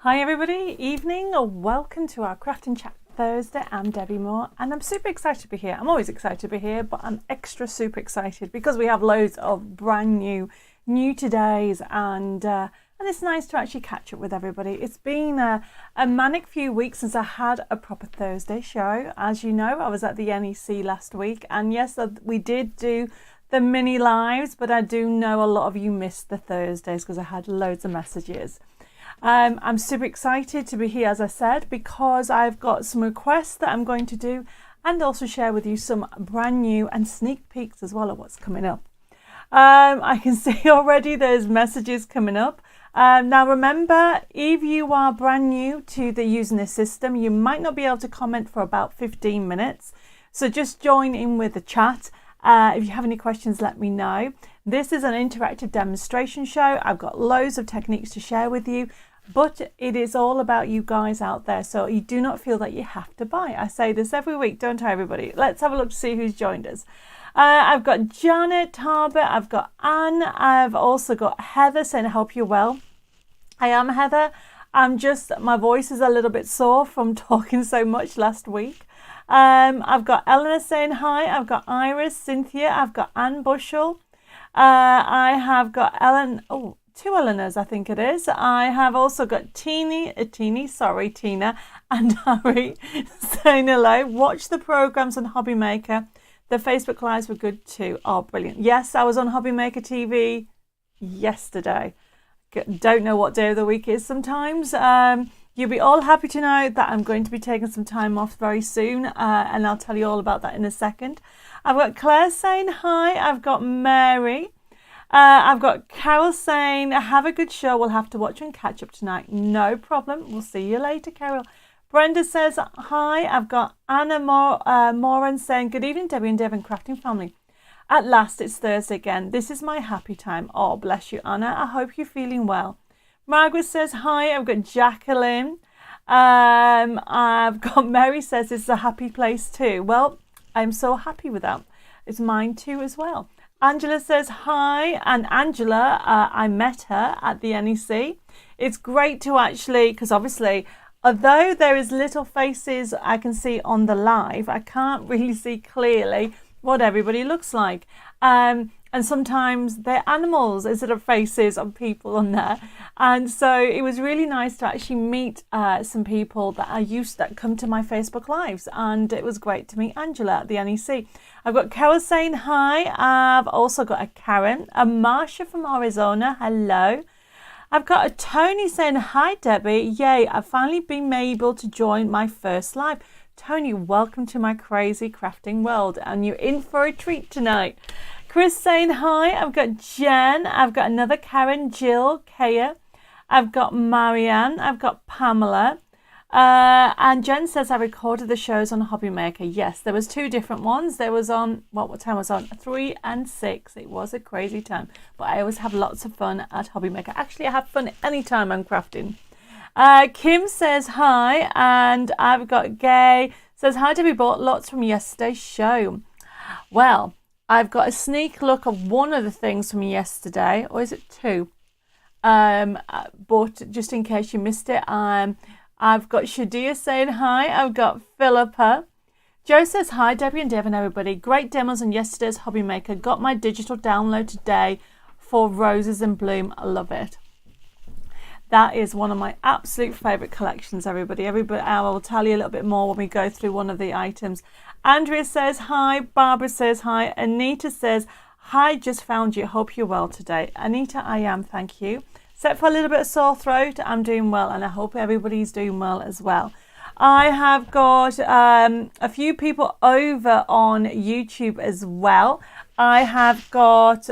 Hi everybody, evening, or welcome to our Crafting Chat Thursday. I'm Debbie Moore and I'm super excited to be here. I'm always excited to be here, but I'm extra super excited because we have loads of brand new todays and it's nice to actually catch up with everybody. It's been a manic few weeks since I had a proper Thursday show. As you know, I was at the NEC last week and yes, we did do the mini lives, but I do know a lot of you missed the Thursdays because I had loads of messages. I'm super excited to be here, as I said, because I've got some requests that I'm going to do and also share with you some brand new and sneak peeks as well of what's coming up. I can see already there's messages coming up. Now remember, if you are brand new to using this system, you might not be able to comment for about 15 minutes. So just join in with the chat. If you have any questions, let me know. This is an interactive demonstration show. I've got loads of techniques to share with you, but it is all about you guys out there. So you do not feel that you have to buy. I say this every week, don't I, everybody? Let's have a look to see who's joined us. I've got Janet Tarbert, I've got Anne, I've also got Heather saying I hope you're well. I am Heather. My voice is a little bit sore from talking so much last week. I've got Eleanor saying hi, I've got Iris, Cynthia, I've got Anne Bushell. I have got two Eleanors, I think it is. I have also got Tina, and Harry saying hello. Watch the programs on Hobby Maker. The Facebook Lives were good too. Oh, brilliant. Yes, I was on Hobby Maker TV yesterday. Don't know what day of the week is sometimes. You'll be all happy to know that I'm going to be taking some time off very soon, and I'll tell you all about that in a second. I've got Claire saying hi. I've got Mary. I've got Carol saying, have a good show. We'll have to watch and catch up tonight. No problem. We'll see you later, Carol. Brenda says hi. I've got Anna Moran saying, good evening, Debbie and Devon Crafting family. At last, it's Thursday again. This is my happy time. Oh, bless you, Anna. I hope you're feeling well. Margaret says hi. I've got Jacqueline. I've got Mary says it's a happy place too. Well, I'm so happy with that. It's mine too as well. Angela says hi. And Angela, I met her at the NEC. It's great to actually, because obviously, although there is little faces I can see on the live, I can't really see clearly what everybody looks like. And sometimes they're animals instead of faces of people on there. And so it was really nice to actually meet some people that come to my Facebook Lives. And it was great to meet Angela at the NEC. I've got Carol saying hi. I've also got a Karen, a Marsha from Arizona. Hello. I've got a Tony saying hi, Debbie. Yay, I've finally been able to join my first live. Tony, welcome to my crazy crafting world. And you're in for a treat tonight. Chris saying hi. I've got Jen. I've got another Karen, Jill, Kaya. I've got Marianne. I've got Pamela. And Jen says I recorded the shows on Hobby Maker. Yes, there was two different ones. There was on, what time was on? 3 and 6. It was a crazy time. But I always have lots of fun at Hobby Maker. Actually, I have fun anytime I'm crafting. Kim says hi. And I've got Gay. Says hi, Debbie, bought lots from yesterday's show. Well, I've got a sneak look of one of the things from yesterday, or is it two? But just in case you missed it, I've got Shadia saying hi. I've got Philippa. Joe says hi, Debbie and Devon, everybody. Great demos on yesterday's Hobby Maker. Got my digital download today for Roses in Bloom. I love it. That is one of my absolute favourite collections, everybody. I will tell you a little bit more when we go through one of the items. Andrea says hi. Barbara says hi. Anita says hi, just found you. Hope you're well today. Anita, I am, thank you. Except for a little bit of sore throat, I'm doing well, and I hope everybody's doing well as well. I have got a few people over on YouTube as well. I have got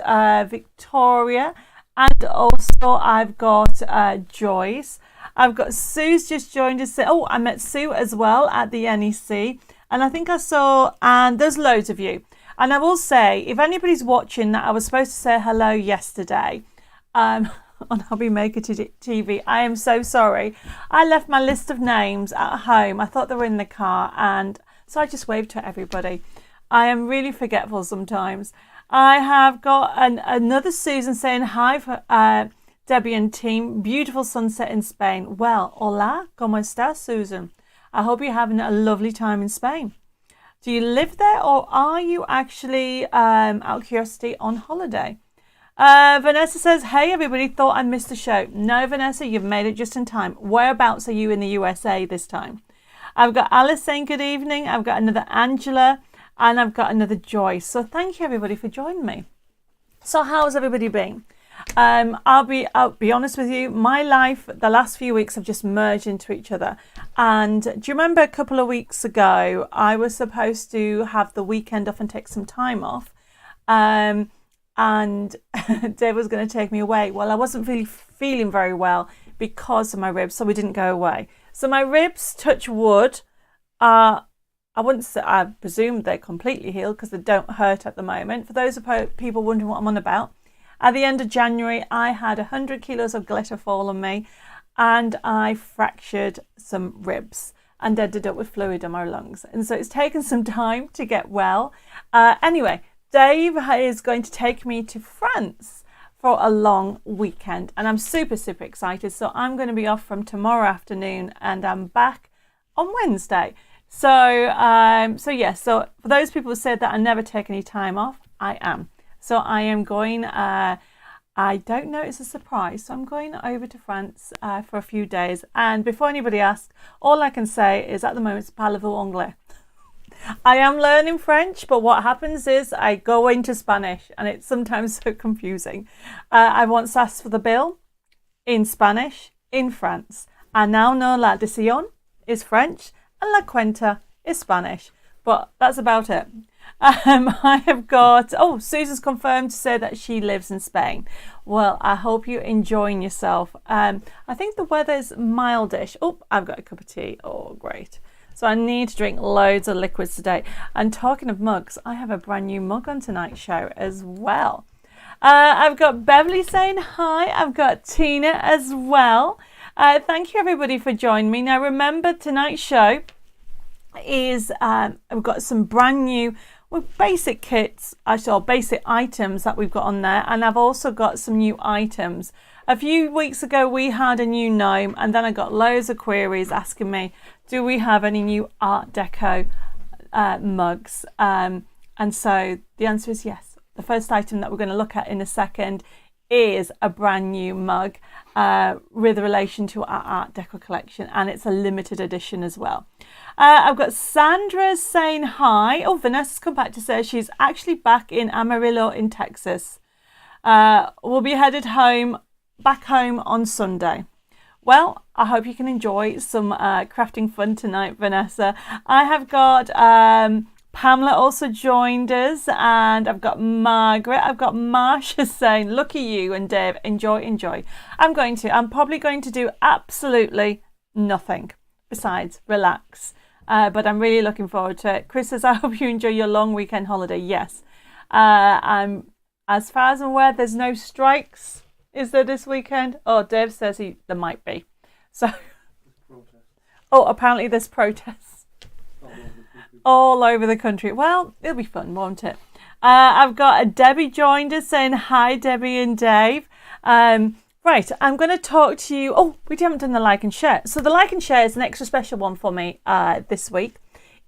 Victoria, and also I've got Joyce. I've got Sue's just joined us. Oh, I met Sue as well at the NEC. And I think I saw, and there's loads of you. And I will say, if anybody's watching that I was supposed to say hello yesterday on Hobby Maker TV, I am so sorry. I left my list of names at home. I thought they were in the car, and so I just waved to everybody. I am really forgetful sometimes. I have got another Susan saying hi Debbie and team, beautiful sunset in Spain. Well, hola, ¿cómo estás, Susan? I hope you're having a lovely time in Spain. Do you live there, or are you actually, out of curiosity, on holiday? Vanessa says, hey everybody, thought I missed the show. No, Vanessa, you've made it just in time. Whereabouts are you in the USA this time? I've got Alice saying good evening. I've got another Angela, and I've got another Joyce. So thank you everybody for joining me. So how's everybody been? I'll be honest with you, my life the last few weeks have just merged into each other. And do you remember a couple of weeks ago I was supposed to have the weekend off and take some time off, and Dave was going to take me away. Well, I wasn't really feeling very well because of my ribs, so we didn't go away. So my ribs, touch wood, I wouldn't say, I presume they're completely healed because they don't hurt at the moment. For those people wondering what I'm on about, at the end of January, I had 100 kilos of glitter fall on me, and I fractured some ribs and ended up with fluid in my lungs. And so it's taken some time to get well. Anyway, Dave is going to take me to France for a long weekend, and I'm super, super excited. So I'm going to be off from tomorrow afternoon, and I'm back on Wednesday. So for those people who said that I never take any time off, I am. So I am going, I don't know, it's a surprise. So I'm going over to France for a few days. And before anybody asks, all I can say is at the moment, it's parlez-vous anglais. I am learning French, but what happens is I go into Spanish, and it's sometimes so confusing. I once asked for the bill in Spanish in France. I now know la decisión is French and la cuenta is Spanish, but that's about it. I have got, Susan's confirmed to say that she lives in Spain. Well, I hope you're enjoying yourself. I think the weather's mildish. Oh, I've got a cup of tea. Oh, great. So I need to drink loads of liquids today. And talking of mugs, I have a brand new mug on tonight's show as well. I've got Beverly saying hi. I've got Tina as well. Thank you everybody for joining me. Now remember, tonight's show is, I've got some brand new basic kits, or basic items that we've got on there, and I've also got some new items. A few weeks ago we had a new gnome, and then I got loads of queries asking me, do we have any new Art Deco mugs? And so the answer is yes. The first item that we're going to look at in a second is a brand new mug with relation to our Art Deco collection, and it's a limited edition as well. I've got Sandra saying hi. Oh, Vanessa's come back to say she's actually back in Amarillo in Texas. We'll be headed back home on Sunday. Well, I hope you can enjoy some crafting fun tonight, Vanessa. I have got Pamela also joined us, and I've got Margaret. I've got Marsha saying, lucky you, and Dave, enjoy. I'm probably going to do absolutely nothing besides relax. But I'm really looking forward to it. Chris says, I hope you enjoy your long weekend holiday. Yes. As far as I'm aware, there's no strikes. Is there this weekend? Oh, Dave says there might be. So, apparently there's protests all over the country. Well, it'll be fun, won't it? I've got a Debbie joined us saying hi, Debbie and Dave. Right, I'm going to talk to you. Oh, we haven't done the like and share. So the like and share is an extra special one for me this week,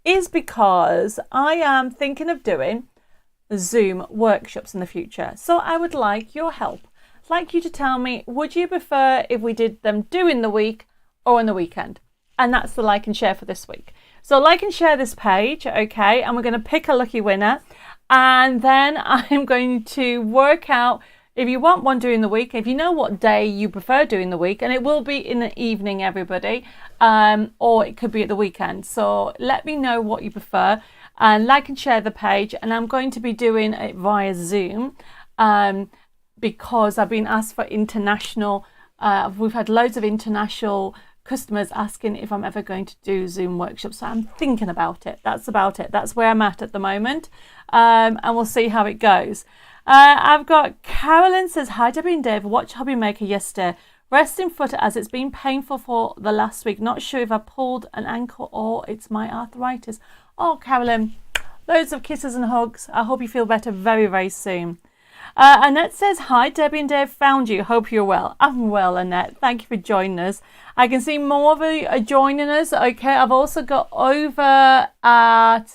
is because I am thinking of doing Zoom workshops in the future. So I would like your help. I'd like you to tell me, would you prefer if we did them during the week or on the weekend? And that's the like and share for this week. So like and share this page, okay? And we're going to pick a lucky winner. And then I'm going to work out if you want one during the week, if you know what day you prefer during the week, and it will be in the evening, everybody, or it could be at the weekend. So let me know what you prefer, and like and share the page. And I'm going to be doing it via Zoom because I've been asked for international. We've had loads of international customers asking if I'm ever going to do Zoom workshops. So I'm thinking about it. That's about it. That's where I'm at the moment, and we'll see how it goes. I've got Carolyn says, hi Debbie and Dave, watch Hobby Maker yesterday. Resting foot as it's been painful for the last week. Not sure if I pulled an ankle or it's my arthritis. Oh, Carolyn, loads of kisses and hugs. I hope you feel better very, very soon. Annette says, hi, Debbie and Dave, found you. Hope you're well. I'm well, Annette. Thank you for joining us. I can see more of you are joining us. Okay, I've also got over on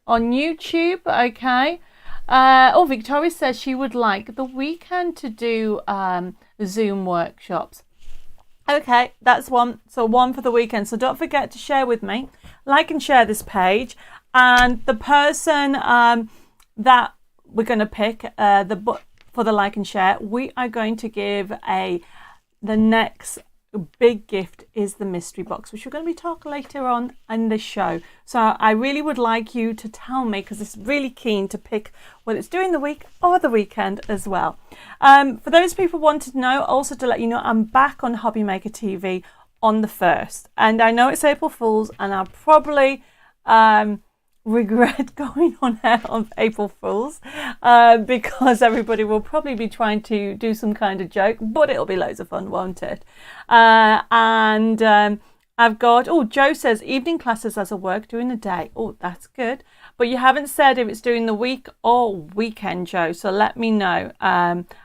YouTube. Okay. Victoria says she would like the weekend to do Zoom workshops. Okay, that's one. So one for the weekend. So don't forget to share with me. Like and share this page. And the person that we're going to pick for the like and share, we are going to give the next big gift is the mystery box, which we're going to be talking later on in the show. So I really would like you to tell me, because it's really keen to pick whether it's during the week or the weekend as well. For those people who wanted to know, also to let you know, I'm back on Hobby Maker TV on the 1st, and I know it's April Fool's, and I'll probably regret going on air on April Fool's because everybody will probably be trying to do some kind of joke, but it'll be loads of fun, won't it? I've got, Joe says evening classes as a work during the day. Oh, that's good. But you haven't said if it's during the week or weekend, Joe. So let me know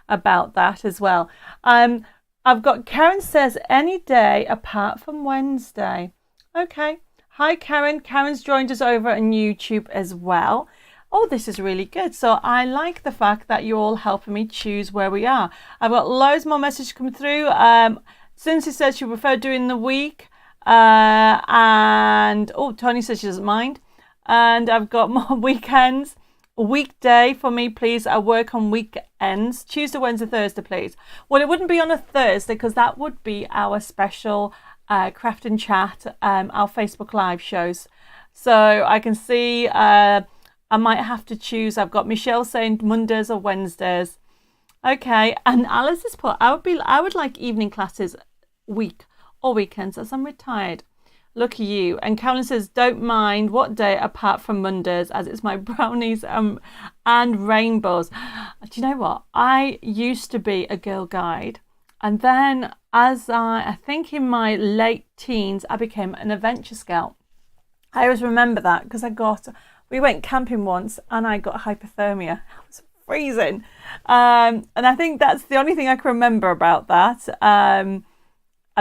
about that as well. I've got Karen says any day apart from Wednesday. Okay. Hi, Karen. Karen's joined us over on YouTube as well. Oh, this is really good. So I like the fact that you're all helping me choose where we are. I've got loads more messages coming through. Cincy says she prefer doing the week. Tony says she doesn't mind. And I've got more weekends. A weekday for me, please. I work on weekends. Tuesday, Wednesday, Thursday, please. Well, it wouldn't be on a Thursday because that would be our special Craft and Chat, our Facebook Live shows. So I can see I might have to choose. I've got Michelle saying Mondays or Wednesdays. Okay, and Alice has put I would like evening classes week or weekends as I'm retired. Look at you. And Carolyn says don't mind what day apart from Mondays as it's my brownies and rainbows. Do you know what? I used to be a Girl Guide. And then as I think in my late teens, I became an adventure scout. I always remember that because we went camping once and I got hypothermia. I was freezing. And I think that's the only thing I can remember about that. I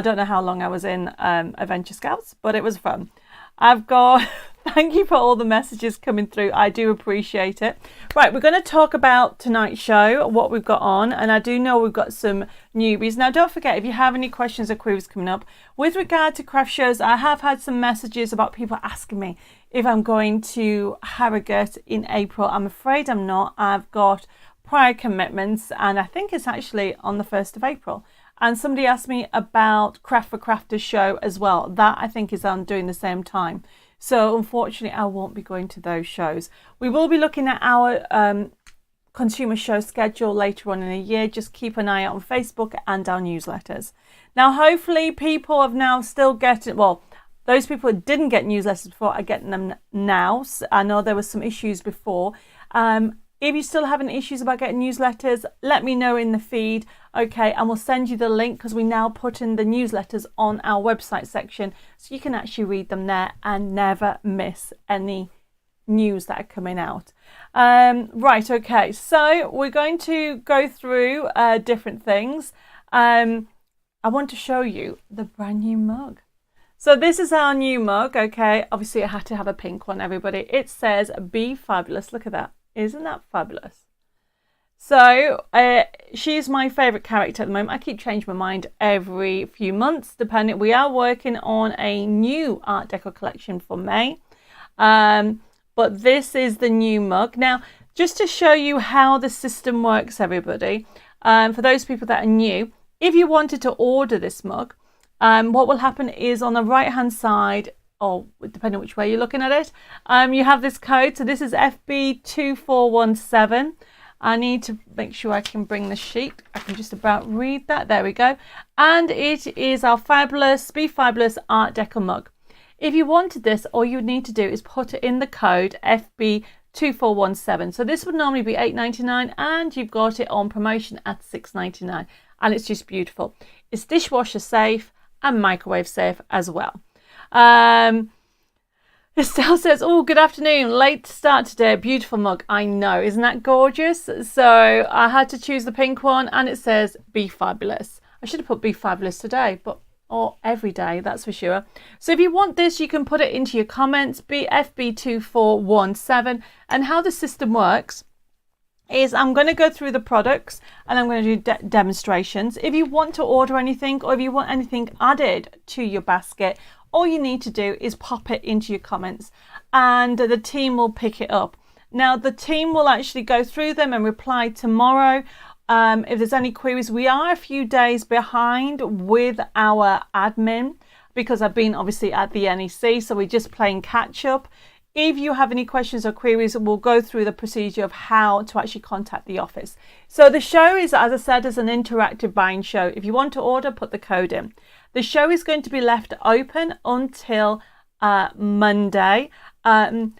don't know how long I was in Adventure Scouts, but it was fun. I've got, thank you for all the messages coming through. I do appreciate it. Right, we're going to talk about tonight's show, what we've got on, and I do know we've got some newbies. Now, don't forget, if you have any questions or queries coming up, with regard to craft shows, I have had some messages about people asking me if I'm going to Harrogate in April. I'm afraid I'm not. I've got prior commitments, and I think it's actually on the 1st of April. And somebody asked me about Craft for Crafters show as well. That I think is on doing the same time. So unfortunately, I won't be going to those shows. We will be looking at our consumer show schedule later on in the year. Just keep an eye out on Facebook and our newsletters. Now, hopefully people have now still getting, well, those people who didn't get newsletters before are getting them now. So I know there were some issues before. If you're still having issues about getting newsletters, let me know in the feed, okay? And we'll send you the link because we now put in the newsletters on our website section so you can actually read them there and never miss any news that are coming out. Right, okay, so we're going to go through different things. I want to show you the brand new mug. So this is our new mug, okay? Obviously, I had to have a pink one, everybody. It says, be fabulous. Look at that. Isn't that fabulous? So she's my favourite character at the moment. I keep changing my mind every few months, depending. We are working on a new Art Deco collection for May. But this is the new mug. Now, just to show you how the system works, everybody, for those people that are new, if you wanted to order this mug, what will happen is on the right-hand side, or depending on which way you're looking at it, you have this code. So this is FB2417. I need to make sure I can bring the sheet. I can just about read that. There we go. And it is our fabulous, Be Fabulous Art Deco mug. If you wanted this, all you need to do is put in the code FB2417. So this would normally be $8.99 and you've got it on promotion at $6.99. And it's just beautiful. It's dishwasher safe and microwave safe as well. Estelle says, oh, good afternoon. Late start today. Beautiful mug. I know. Isn't that gorgeous? So I had to choose the pink one and it says, be fabulous. I should have put be fabulous today, but or every day, that's for sure. So if you want this, you can put it into your comments, FB2417. And how the system works is I'm going to go through the products and I'm going to do demonstrations. If you want to order anything or if you want anything added to your basket, all you need to do is pop it into your comments and the team will pick it up. Now, the team will actually go through them and reply tomorrow. If there's any queries, we are a few days behind with our admin because I've been obviously at the NEC, so we're just playing catch up. If you have any questions or queries, we'll go through the procedure of how to actually contact the office. So the show is, as I said, is an interactive buying show. If you want to order, put the code in. The show is going to be left open until Sunday at midnight. And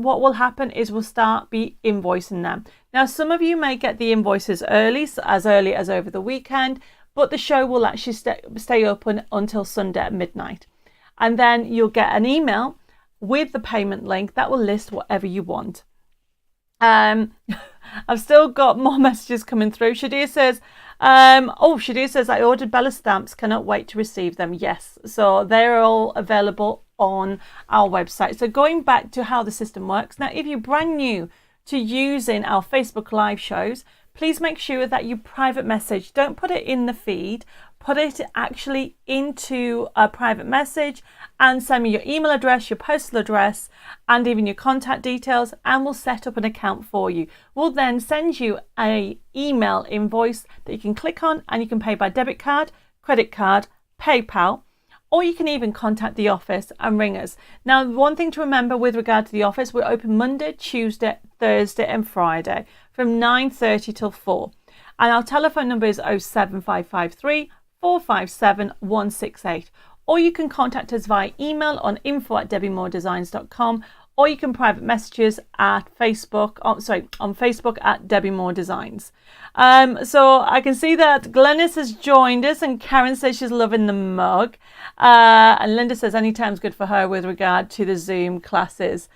what will happen is we'll start be invoicing them. Now, some of you may get the invoices early as over the weekend, but the show will actually stay open until Sunday at midnight. And then you'll get an email with the payment link that will list whatever you want. I've still got more messages coming through. Shadir says, Shadir says, I ordered Bella stamps. Cannot wait to receive them. Yes. So they're all available on our website. So going back to how the system works. Now, if you're brand new to using our Facebook live shows, please make sure that you private message. Don't put it in the feed. Put it actually into a private message and send me your email address, your postal address, and even your contact details, and we'll set up an account for you. We'll then send you an email invoice that you can click on and you can pay by debit card, credit card, PayPal, or you can even contact the office and ring us. Now, one thing to remember with regard to the office, we're open Monday, Tuesday, Thursday and Friday from 9:30 till 4. And our telephone number is 07553 457 168, or you can contact us via email on info@debbimoredesigns.com, or you can private messages at Facebook, on Facebook at Debbie Moore Designs. So I can see that Glennis has joined us and Karen says she's loving the mug. And Linda says anytime's good for her with regard to the Zoom classes.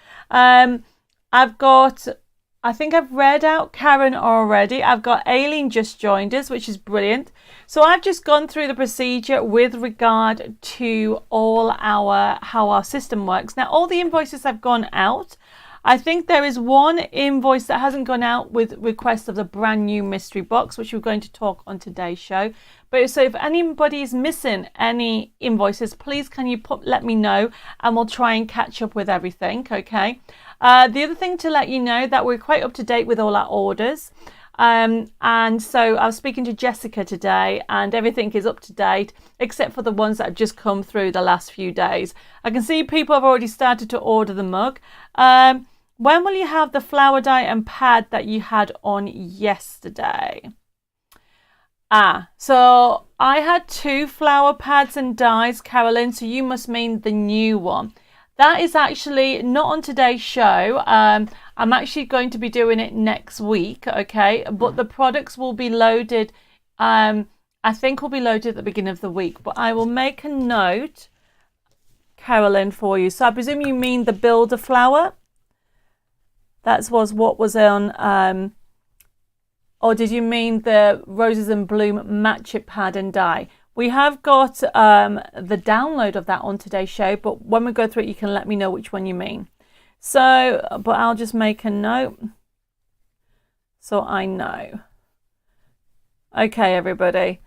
I think I've read out Karen already. I've got Aileen just joined us, which is brilliant. So I've just gone through the procedure with regard to how our system works. Now, all the invoices have gone out. I think there is one invoice that hasn't gone out with request of the brand new mystery box, which we're going to talk on today's show. But so if anybody is missing any invoices, please can you let me know and we'll try and catch up with everything, okay? The other thing to let you know that we're quite up to date with all our orders. And so I was speaking to Jessica today and everything is up to date except for the ones that have just come through the last few days. I can see people have already started to order the mug. When will you have the flower die and pad that you had on yesterday? So I had 2 flower pads and dies, Carolyn, so you must mean the new one. That is actually not on today's show. I'm actually going to be doing it next week, okay? But the products will be loaded, I think will be loaded at the beginning of the week. But I will make a note, Carolyn, for you. So I presume you mean the builder flower? That was what was on, or did you mean the Roses and Bloom Match It Pad and Die? We have got the download of that on today's show, but when we go through it, you can let me know which one you mean. So, but I'll just make a note so I know. Okay, everybody.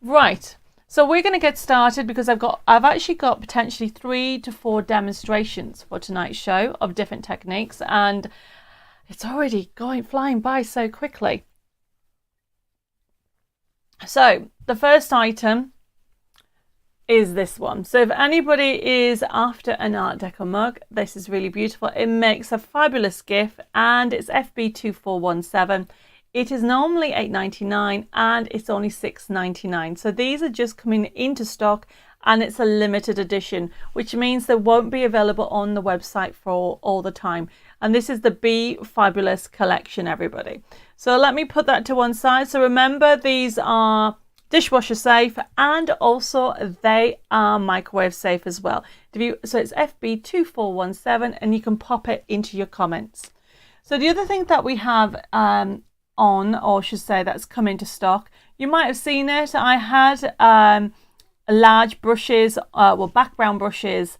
Right. So we're going to get started because I've actually got potentially 3 to 4 demonstrations for tonight's show of different techniques, and it's already flying by so quickly. So the first item is this one. So if anybody is after an Art Deco mug, this is really beautiful. It makes a fabulous gift and it's FB2417. It is normally $8.99 and it's only $6.99. So these are just coming into stock and it's a limited edition, which means they won't be available on the website for all the time. And this is the Be Fabulous collection, everybody. So let me put that to one side. So remember, these are dishwasher safe, and also they are microwave safe as well. So it's FB2417, and you can pop it into your comments. So the other thing that we have on, or should say that's come into stock, you might have seen it. I had large brushes, background brushes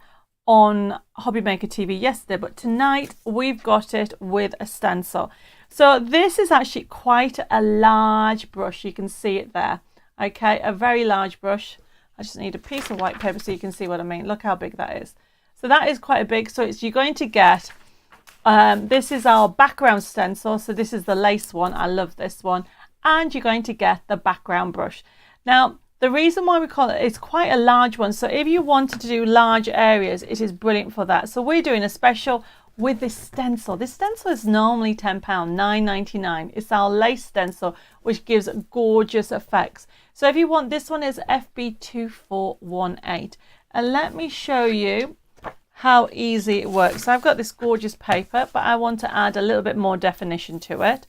on Hobby Maker TV yesterday, but tonight we've got it with a stencil. So this is actually quite a large brush. You can see it there. Okay, a very large brush. I just need a piece of white paper so you can see what I mean. Look how big that is. So that is quite a big. So you're going to get, this is our background stencil. So this is the lace one. I love this one. And you're going to get the background brush. Now, the reason why we call it, it's quite a large one. So if you wanted to do large areas, it is brilliant for that. So we're doing a special with this stencil. This stencil is normally £10, $9.99. It's our lace stencil, which gives gorgeous effects. So if you want, this one is FB2418. And let me show you how easy it works. So I've got this gorgeous paper, but I want to add a little bit more definition to it.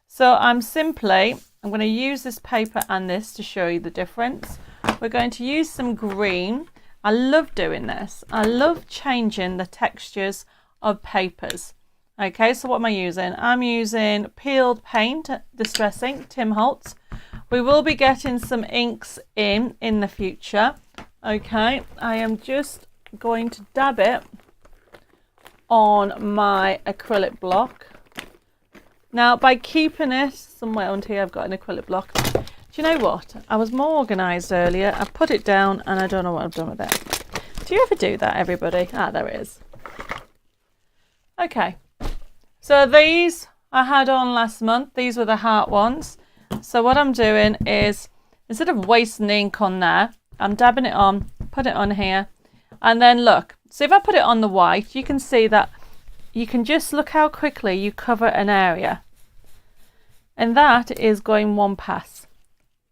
So I'm going to use this paper and this to show you the difference. We're going to use some green. I love doing this. I love changing the textures of papers. Okay, so what am I using? I'm using peeled paint, Distress ink, Tim Holtz. We will be getting some inks in the future. Okay, I am just going to dab it on my acrylic block. Now, by keeping it somewhere on here, I've got an acrylic block. Do you know what? I was more organised earlier. I put it down and I don't know what I've done with it. Do you ever do that, everybody? Ah, there it is. Okay, so these I had on last month. These were the heart ones. So what I'm doing is, instead of wasting ink on there, I'm dabbing it on, put it on here, and then look. So if I put it on the white, you can see that you can just look how quickly you cover an area. And that is going one pass.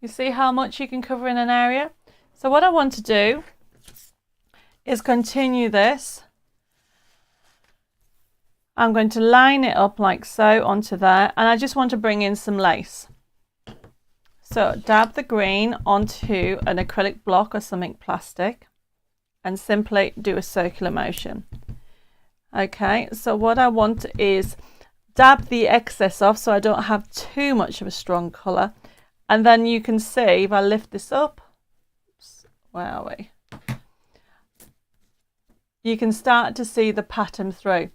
You see how much you can cover in an area? So what I want to do is continue this. I'm going to line it up like so onto there, and I just want to bring in some lace. So dab the green onto an acrylic block or something plastic and simply do a circular motion. Okay, so what I want is dab the excess off so I don't have too much of a strong colour. And then you can see, if I lift this up, oops, where are we? You can start to see the pattern through.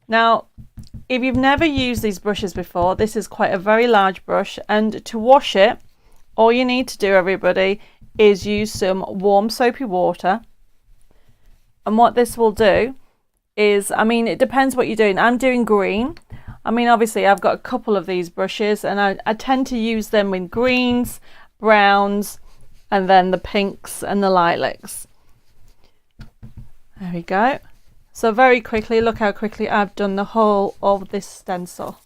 Now, if you've never used these brushes before, this is quite a very large brush, and to wash it, all you need to do, everybody, is use some warm soapy water. And what this will do is, I mean, it depends what you're doing. I'm doing green. I mean, obviously, I've got a couple of these brushes, and I tend to use them in greens, browns, and then the pinks and the lilacs. There we go. So very quickly, look how quickly I've done the whole of this stencil.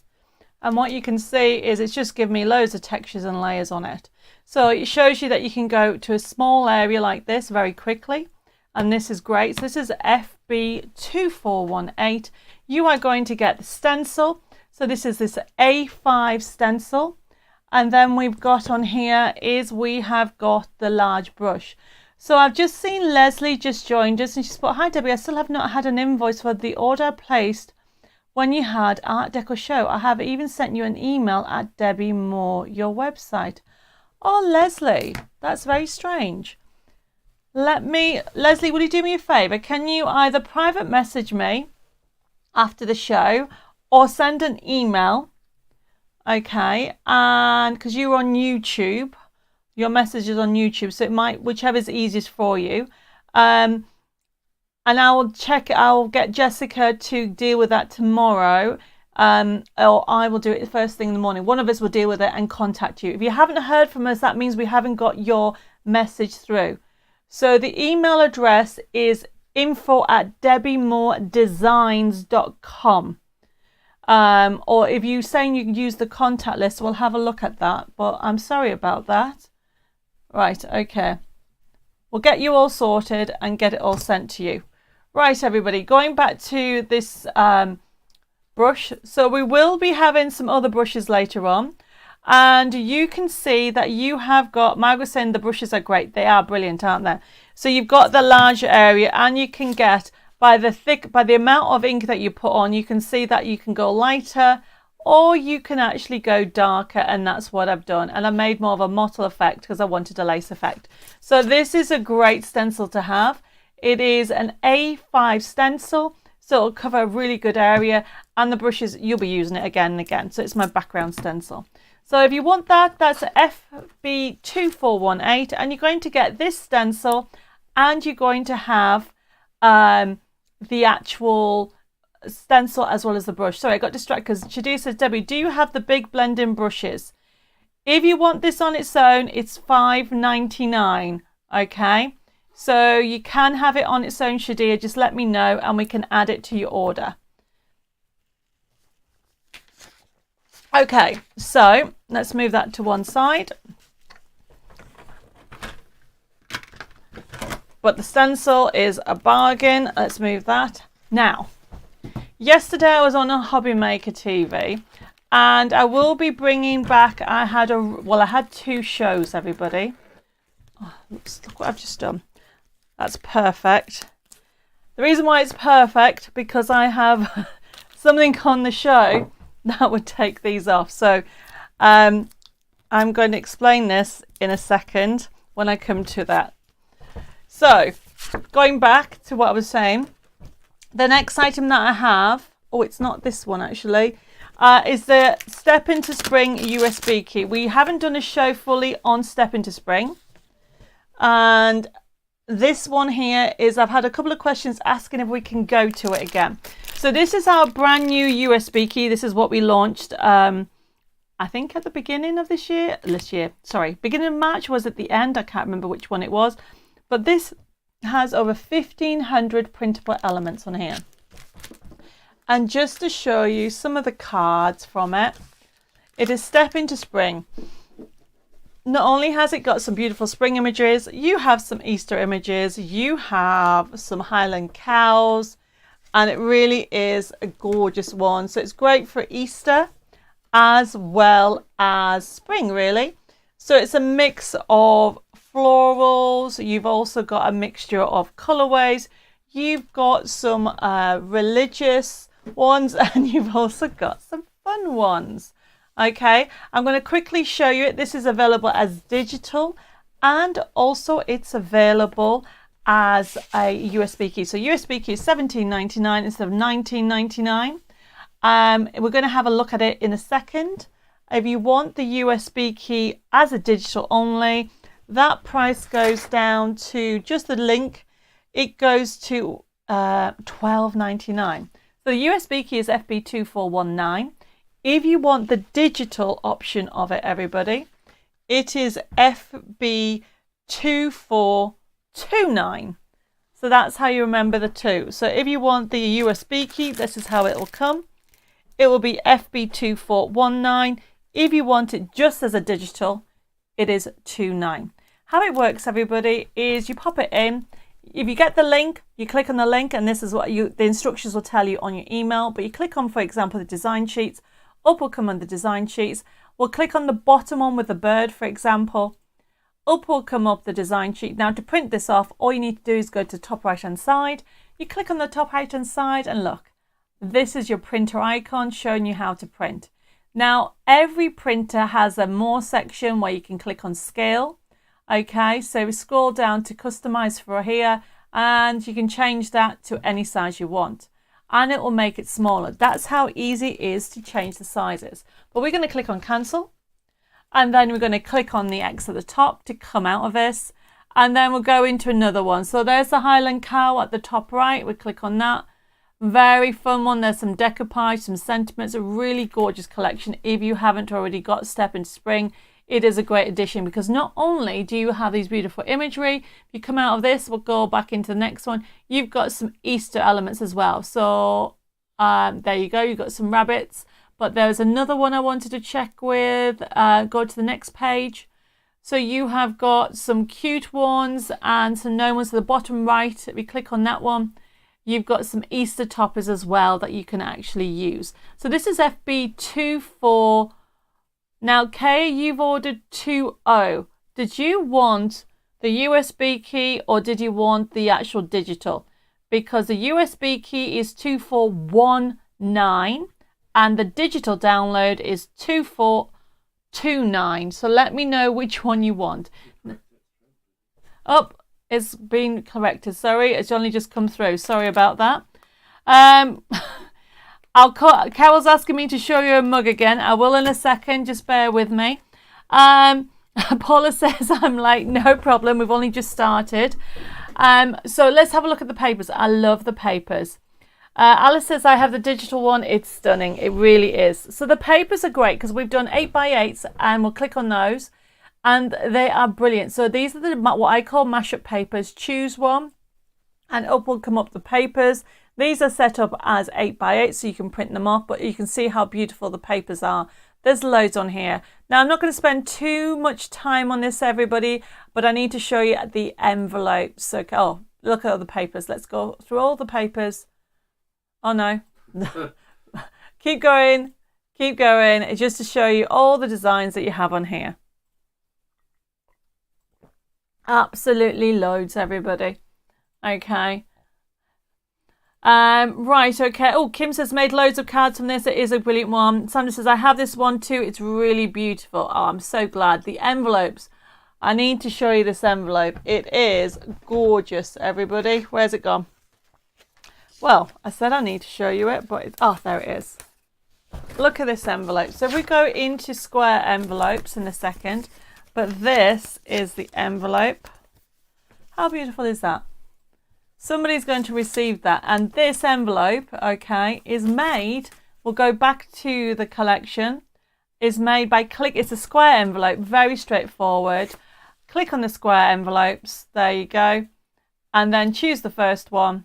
And what you can see is it's just given me loads of textures and layers on it. So it shows you that you can go to a small area like this very quickly. And this is great. So this is FB2418. You are going to get the stencil. So this is this A5 stencil. And then we've got on here is we have got the large brush. So I've just seen Leslie just joined us, and she's put, "Hi Debbie, I still have not had an invoice for the order I placed when you had Art Deco show. I have even sent you an email at Debbi Moore, your website." Oh, Leslie, that's very strange. Leslie, will you do me a favour? Can you either private message me after the show or send an email? Okay, and because you're on YouTube, your message is on YouTube, so it might, whichever is easiest for you. And I'll get Jessica to deal with that tomorrow. Or I will do it the first thing in the morning. One of us will deal with it and contact you. If you haven't heard from us, that means we haven't got your message through. So the email address is info@debbimoredesigns.com. Or if you're saying you can use the contact list, we'll have a look at that. But I'm sorry about that. Right, okay. We'll get you all sorted and get it all sent to you. Right, everybody, going back to this brush. So we will be having some other brushes later on. And you can see that you have got, Margaret saying the brushes are great. They are brilliant, aren't they? So you've got the larger area, and you can get by the amount of ink that you put on, you can see that you can go lighter or you can actually go darker, and that's what I've done. And I made more of a mottle effect because I wanted a lace effect. So this is a great stencil to have. It is an A5 stencil, so it'll cover a really good area, and the brushes, you'll be using it again and again. So it's my background stencil. So if you want that, that's FB2418, and you're going to get this stencil, and you're going to have the actual stencil as well as the brush. Sorry, I got distracted because Shadia says, Debbie, do you have the big blending brushes? If you want this on its own, it's $5.99. Okay, so you can have it on its own, Shadia. Just let me know and we can add it to your order. Okay, so let's move that to one side. But the stencil is a bargain. Let's move that. Now, yesterday I was on a Hobby Maker TV, and I will be bringing back, I had two shows, everybody. Oh, look what I've just done. That's perfect. The reason why it's perfect, because I have something on the show that would take these off. So I'm going to explain this in a second when I come to that. So going back to what I was saying, the next item that I have, oh, it's not this one actually, is the Step into Spring USB key. We haven't done a show fully on Step into Spring. And this one here is, I've had a couple of questions asking if we can go to it again. So this is our brand new USB key. This is what we launched, I think at the beginning of beginning of March, was at the end. I can't remember which one it was. But this has over 1,500 printable elements on here. And just to show you some of the cards from it, it is Step into Spring. Not only has it got some beautiful spring images, you have some Easter images, you have some Highland cows, and it really is a gorgeous one. So it's great for Easter as well as spring, really. So it's a mix of florals, you've also got a mixture of colorways, you've got some religious ones, and you've also got some fun ones. Okay, I'm going to quickly show you it. This is available as digital, and also it's available as a USB key. So USB key is $17.99 instead of $19.99. We're going to have a look at it in a second. If you want the USB key as a digital only, that price goes down to, just the link, it goes to $12.99. So the USB key is FB2419. If you want the digital option of it, everybody, it is FB2429. So that's how you remember the two. So if you want the USB key, this is how it will come. It will be FB2419. If you want it just as a digital, it is $29. How it works, everybody, is you pop it in. If you get the link, you click on the link, and this is what the instructions will tell you on your email. But you click on, for example, the design sheets. Up will come under design sheets. We'll click on the bottom one with the bird, for example. Up will come up the design sheet. Now to print this off, all you need to do is go to the top right hand side. You click on the top right hand side, and look, this is your printer icon showing you how to print. Now every printer has a more section where you can click on scale. Okay, so we scroll down to customize for here, and you can change that to any size you want, and it will make it smaller. That's how easy it is to change the sizes. But we're going to click on cancel, and then we're going to click on the X at the top to come out of this, and then we'll go into another one. So there's the Highland cow at the top right. We click on that. Very fun one. There's some decoupage, some sentiments, a really gorgeous collection. If you haven't already got Step into Spring, it is a great addition, because not only do you have these beautiful imagery, if you come out of this, we'll go back into the next one, you've got some Easter elements as well. So there you go, you've got some rabbits. But there's another one I wanted to check with. Go to the next page. So you have got some cute ones and some no ones. To the bottom right, if we click on that one, you've got some Easter toppers as well that you can actually use. So this is FB24 Now, Kay, you've ordered 2.0. Did you want the USB key or did you want the actual digital? Because the USB key is 2419 and the digital download is 2429. So let me know which one you want. Oh, it's been corrected. Sorry, it's only just come through. Sorry about that. Carol's asking me to show you a mug again. I will in a second. Just bear with me. Paula says I'm late. No problem. We've only just started. So let's have a look at the papers. I love the papers. Alice says I have the digital one. It's stunning. It really is. So the papers are great because we've done 8x8s and we'll click on those and they are brilliant. So these are what I call mashup papers. Choose one and up will come up the papers. These are set up as 8x8 so you can print them off, but you can see how beautiful the papers are. There's loads on here. Now, I'm not going to spend too much time on this, everybody, but I need to show you the envelopes. So, oh, look at all the papers. Let's go through all the papers. Oh, no. Keep going. Keep going. It's just to show you all the designs that you have on here. Absolutely loads, everybody. Okay. Right, okay. Oh, Kim says made loads of cards from this. It is a brilliant one. Sandra says I have this one too. It's really beautiful. Oh, I'm so glad. The envelopes. I need to show you this envelope. It is gorgeous, everybody. Where's it gone? Well, I said I need to show you it, but it's, oh, there it is. Look at this envelope. So we go into square envelopes in a second, but this is the envelope. How beautiful is that? Somebody's going to receive that, and this envelope, okay, is made, we'll go back to the collection, is made by it's a square envelope, very straightforward. Click on the square envelopes, there you go, and then choose the first one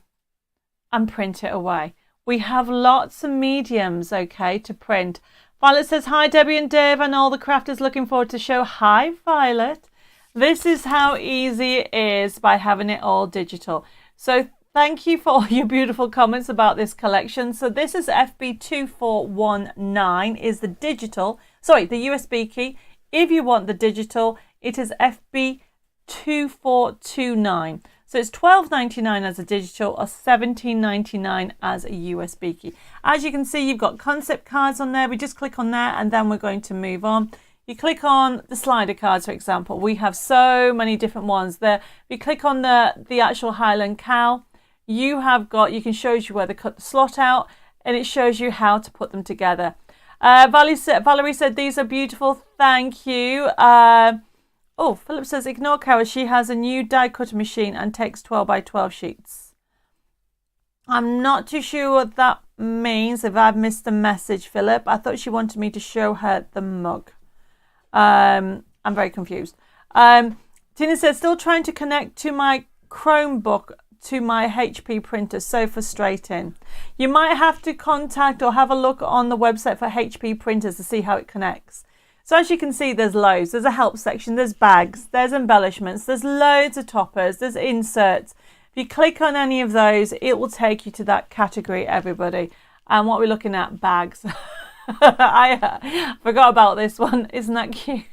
and print it away. We have lots of mediums, okay, to print. Violet says, hi Debbie and Dave and all the crafters, looking forward to show. Hi Violet. This is how easy it is by having it all digital. So thank you for all your beautiful comments about this collection. So this is FB2419 is the digital, sorry, the USB key. If you want the digital, it is FB2429. So it's $12.99 as a digital or $17.99 as a USB key. As you can see, you've got concept cards on there. We just click on there and then we're going to move on. You click on the slider cards, for example. We have so many different ones there. If you click on the actual Highland cow, you can show you where they cut the slot out and it shows you how to put them together. Valerie said, these are beautiful. Thank you. Oh, Philip says, ignore Cara. She has a new die cutter machine and takes 12x12 sheets. I'm not too sure what that means if I've missed the message, Philip. I thought she wanted me to show her the mug. I'm very confused. Tina says, still trying to connect to my Chromebook to my HP printer. So frustrating. You might have to contact or have a look on the website for HP printers to see how it connects. So as you can see, there's loads. There's a help section, there's bags, there's embellishments, there's loads of toppers, there's inserts. If you click on any of those, it will take you to that category, everybody. And what we're looking at, bags. I forgot about this one. Isn't that cute?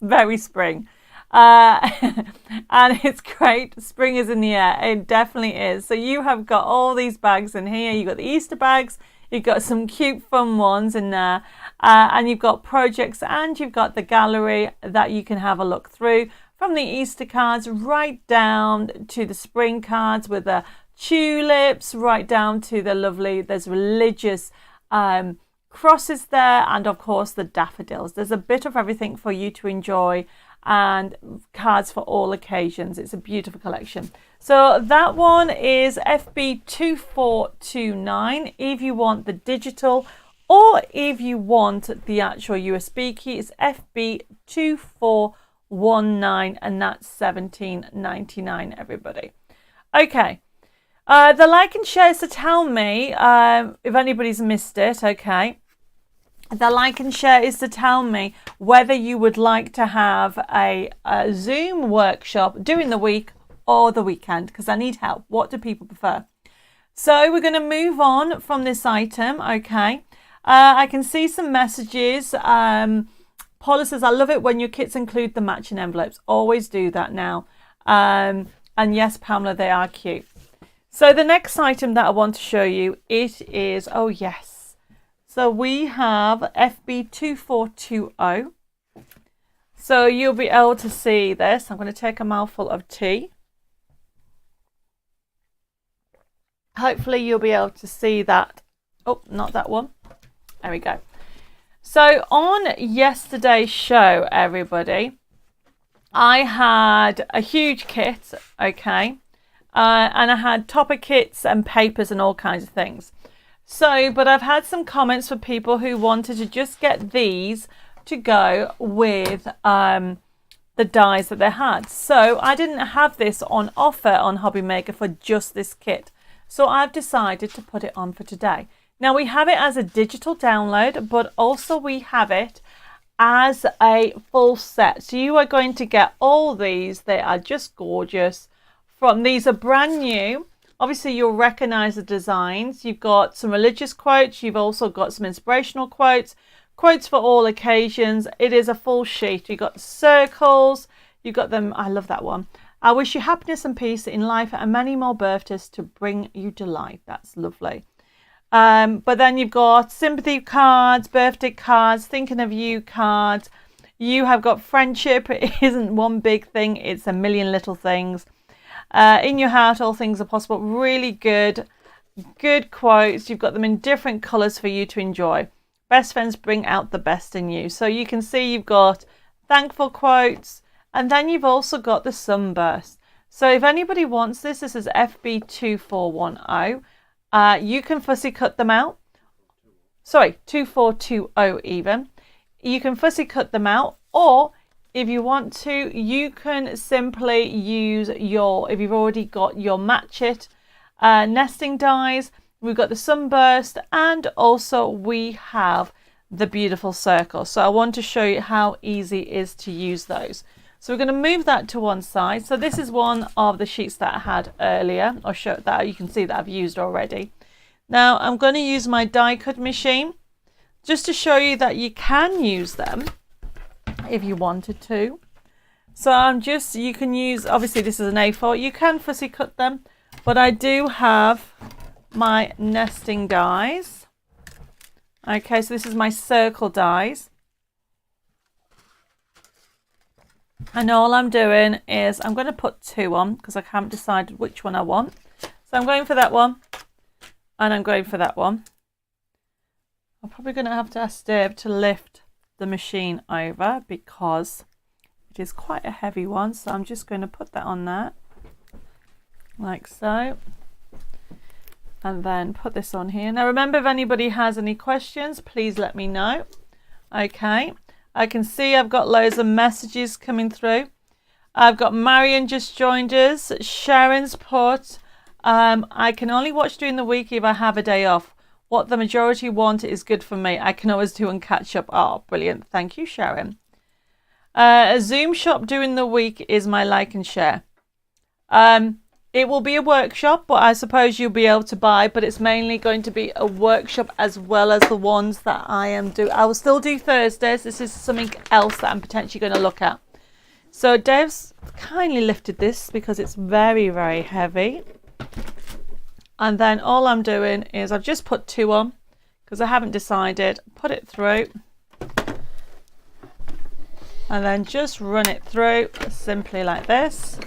Very spring. And it's great. Spring is in the air. It definitely is. So you have got all these bags in here. You've got the Easter bags. You've got some cute fun ones in there. And you've got projects and you've got the gallery that you can have a look through. From the Easter cards right down to the spring cards with the tulips, right down to the lovely, there's religious crosses there, and of course the daffodils. There's a bit of everything for you to enjoy and cards for all occasions. It's a beautiful collection. So that one is FB2429 if you want the digital, or if you want the actual USB key, it's FB2419 and that's $17.99, everybody. Okay. The like and share is to tell me if anybody's missed it, okay. The like and share is to tell me whether you would like to have a Zoom workshop during the week or the weekend, because I need help. What do people prefer? So we're going to move on from this item, okay. I can see some messages. Paula Paula says, I love it when your kits include the matching envelopes. Always do that now. And yes, Pamela, they are cute. So the next item that I want to show you, it is, oh yes. So we have FB2420. So you'll be able to see this. I'm going to take a mouthful of tea. Hopefully you'll be able to see that. Oh, not that one. There we go. So on yesterday's show, everybody, I had a huge kit, okay, and I had topper kits and papers and all kinds of things. So, but I've had some comments for people who wanted to just get these to go with the dies that they had. So I didn't have this on offer on Hobby Maker for just this kit. So I've decided to put it on for today. Now we have it as a digital download, but also we have it as a full set. So you are going to get all these. They are just gorgeous. These are brand new. Obviously you'll recognize the designs. You've got some religious quotes. You've also got some inspirational quotes for all occasions. It is a full sheet. You've got circles. You've got them. I love that one. I wish you happiness and peace in life and many more birthdays to bring you to life. That's lovely. But then you've got sympathy cards, birthday cards, thinking of you cards. You have got friendship. It isn't one big thing. It's a million little things. In your heart, all things are possible. Really good quotes. You've got them in different colours for you to enjoy. Best friends bring out the best in you. So you can see you've got thankful quotes. And then you've also got the sunburst. So if anybody wants this is FB2410. You can fussy cut them out. Sorry, 2420 even. You can fussy cut them out, or if you want to, you can simply use if you've already got your match it nesting dies. We've got the sunburst, and also we have the beautiful circle. So I want to show you how easy it is to use those. So we're going to move that to one side. So this is one of the sheets that I had earlier, or show that you can see that I've used already. Now I'm going to use my die cut machine just to show you that you can use them if you wanted to. So you can use, obviously this is an A4, you can fussy cut them, but I do have my nesting dies. Okay, so this is my circle dies. And all I'm doing is I'm going to put 2 on because I haven't decided which one I want. So I'm going for that one and I'm going for that one. I'm probably going to have to ask Deb to lift the machine over because it is quite a heavy one. So I'm just going to put that on there like so. And then put this on here. Now remember, if anybody has any questions, please let me know. Okay. I can see I've got loads of messages coming through. I've got Marion just joined us. Sharon's put, I can only watch during the week if I have a day off. What the majority want is good for me. I can always do and catch up. Oh, brilliant. Thank you, Sharon. A Zoom shop during the week is my like and share. It will be a workshop, but I suppose you'll be able to buy, but it's mainly going to be a workshop as well as the ones that I am doing. I will still do Thursdays. This is something else that I'm potentially going to look at. So Dev's kindly lifted this because it's very, very heavy. And then all I'm doing is I've just put 2 on because I haven't decided. Put it through. And then just run it through simply like this.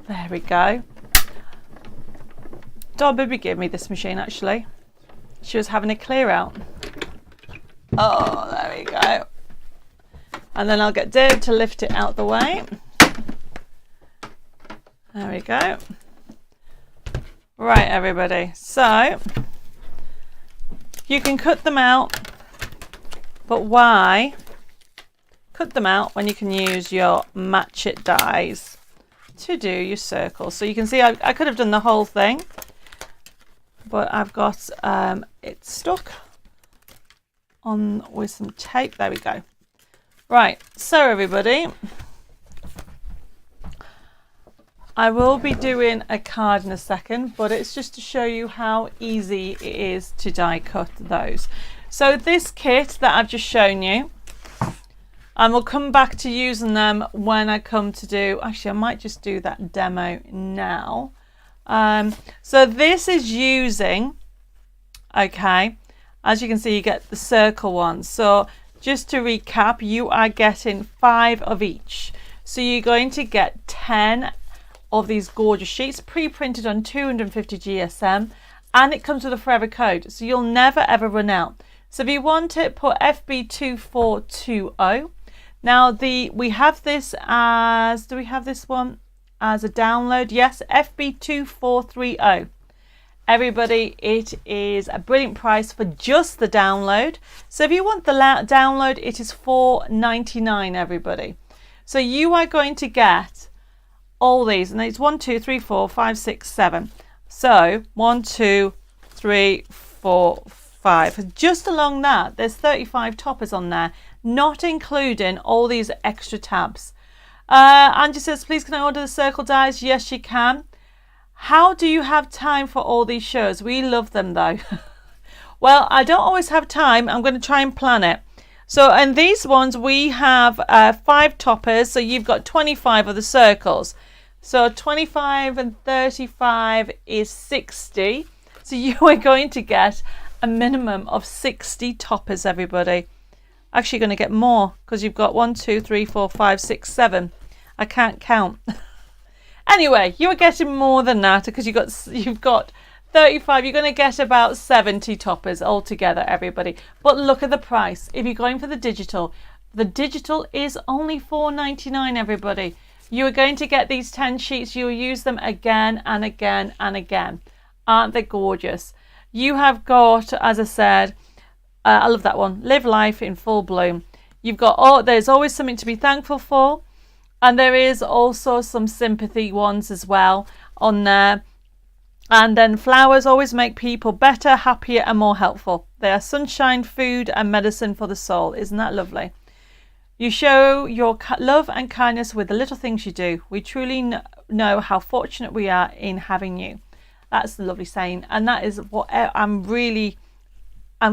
There we go. Debbi gave me this machine actually. She was having a clear out. Oh, there we go. And then I'll get Deb to lift it out the way. There we go. Right, everybody. So you can cut them out, but why cut them out when you can use your match it dies to do your circles? So you can see I could have done the whole thing, but I've got it stuck on with some tape. There we go. Right, so everybody, I will be doing a card in a second, but it's just to show you how easy it is to die cut those. So this kit that I've just shown you, And we'll come back to using them when I come to do, actually I might just do that demo now. So this is using, okay, as you can see, you get the circle ones. So just to recap, you are getting 5 of each. So you're going to get 10 of these gorgeous sheets pre-printed on 250 GSM, and it comes with a forever code, so you'll never ever run out. So if you want it, put FB2420. Now we have this as, do we have this one as a download? Yes, FB2430. Everybody, it is a brilliant price for just the download. So if you want the download, it is $4.99, everybody. So you are going to get all these, and it's 1, 2, 3, 4, 5, 6, 7. So 1, 2, 3, 4, 5. Just along that, there's 35 toppers on there, not including all these extra tabs. Angie says, please can I order the circle dies? Yes, you can. How do you have time for all these shows? We love them though. Well, I don't always have time. I'm going to try and plan it. So, and these ones we have 5 toppers. So you've got 25 of the circles. So 25 and 35 is 60. So you are going to get a minimum of 60 toppers, everybody. Actually going to get more because you've got 1, 2, 3, 4, 5, 6, 7. I can't count. Anyway, you are getting more than that because you've got 35. You're going to get about 70 toppers altogether, everybody. But look at the price. If you're going for the digital is only $4.99, everybody. You are going to get these 10 sheets. You'll use them again and again and again. Aren't they gorgeous? You have got, as I said, I love that one. Live life in full bloom. You've got, there's always something to be thankful for. And there is also some sympathy ones as well on there. And then flowers always make people better, happier and more helpful. They are sunshine, food and medicine for the soul. Isn't that lovely? You show your love and kindness with the little things you do. We truly know how fortunate we are in having you. That's the lovely saying. And that is what I'm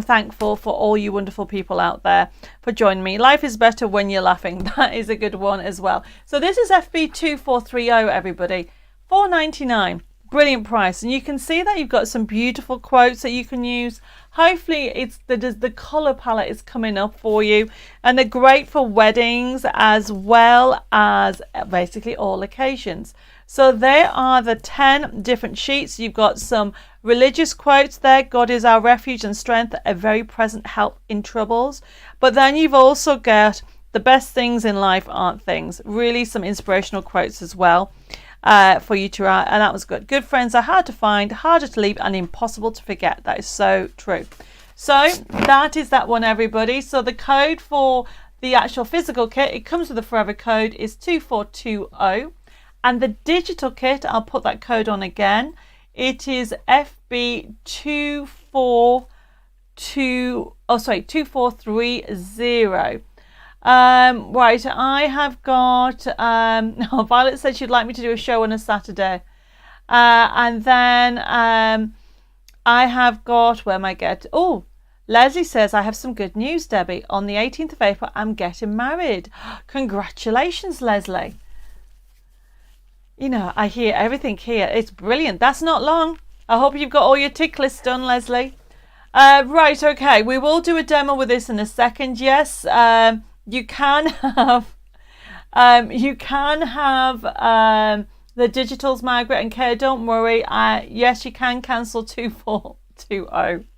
thankful for all you wonderful people out there for joining me. Life is better when you're laughing. That is a good one as well. So this is FB2430, everybody. $4.99. Brilliant price. And you can see that you've got some beautiful quotes that you can use. Hopefully it's the color palette is coming up for you, and they're great for weddings as well as basically all occasions. So there are the 10 different sheets. You've got some religious quotes there. God is our refuge and strength, a very present help in troubles. But then you've also got the best things in life aren't things. Really some inspirational quotes as well for you to write. And that was good. Good friends are hard to find, harder to leave, and impossible to forget. That is so true. So that is that one, everybody. So the code for the actual physical kit, it comes with a forever code, is 2420. And the digital kit, I'll put that code on again. It is FB2430. Right, I have got Violet said she'd like me to do a show on a Saturday. And then I have got, where am I get? Oh, Leslie says, I have some good news, Debbie. On the 18th of April, I'm getting married. Congratulations, Leslie. You know, I hear everything here. It's brilliant. That's not long. I hope you've got all your tick lists done, Leslie. Right, okay. We will do a demo with this in a second. Yes, you can have the digitals, Margaret and Kay. Don't worry. Yes, you can cancel 2420.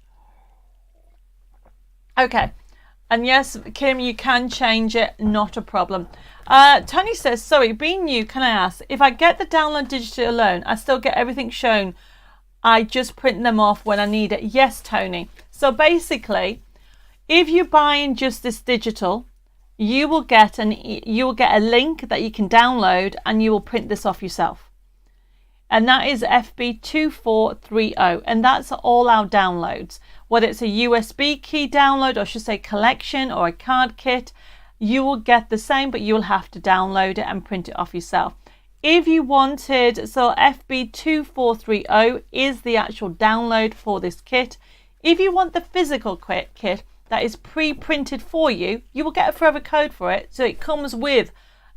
Okay. And yes, Kim, you can change it. Not a problem. Tony says, sorry, being new, can I ask, if I get the download digital alone, I still get everything shown. I just print them off when I need it. Yes, Tony. So basically, if you're buying just this digital, you will get a link that you can download and you will print this off yourself. And that is FB2430. And that's all our downloads. Whether it's a USB key download, or I should say collection, or a card kit, you will get the same, but you'll have to download it and print it off yourself. If you wanted, so FB2430 is the actual download for this kit. If you want the physical kit, that is pre-printed for you, you will get a forever code for it. So it comes with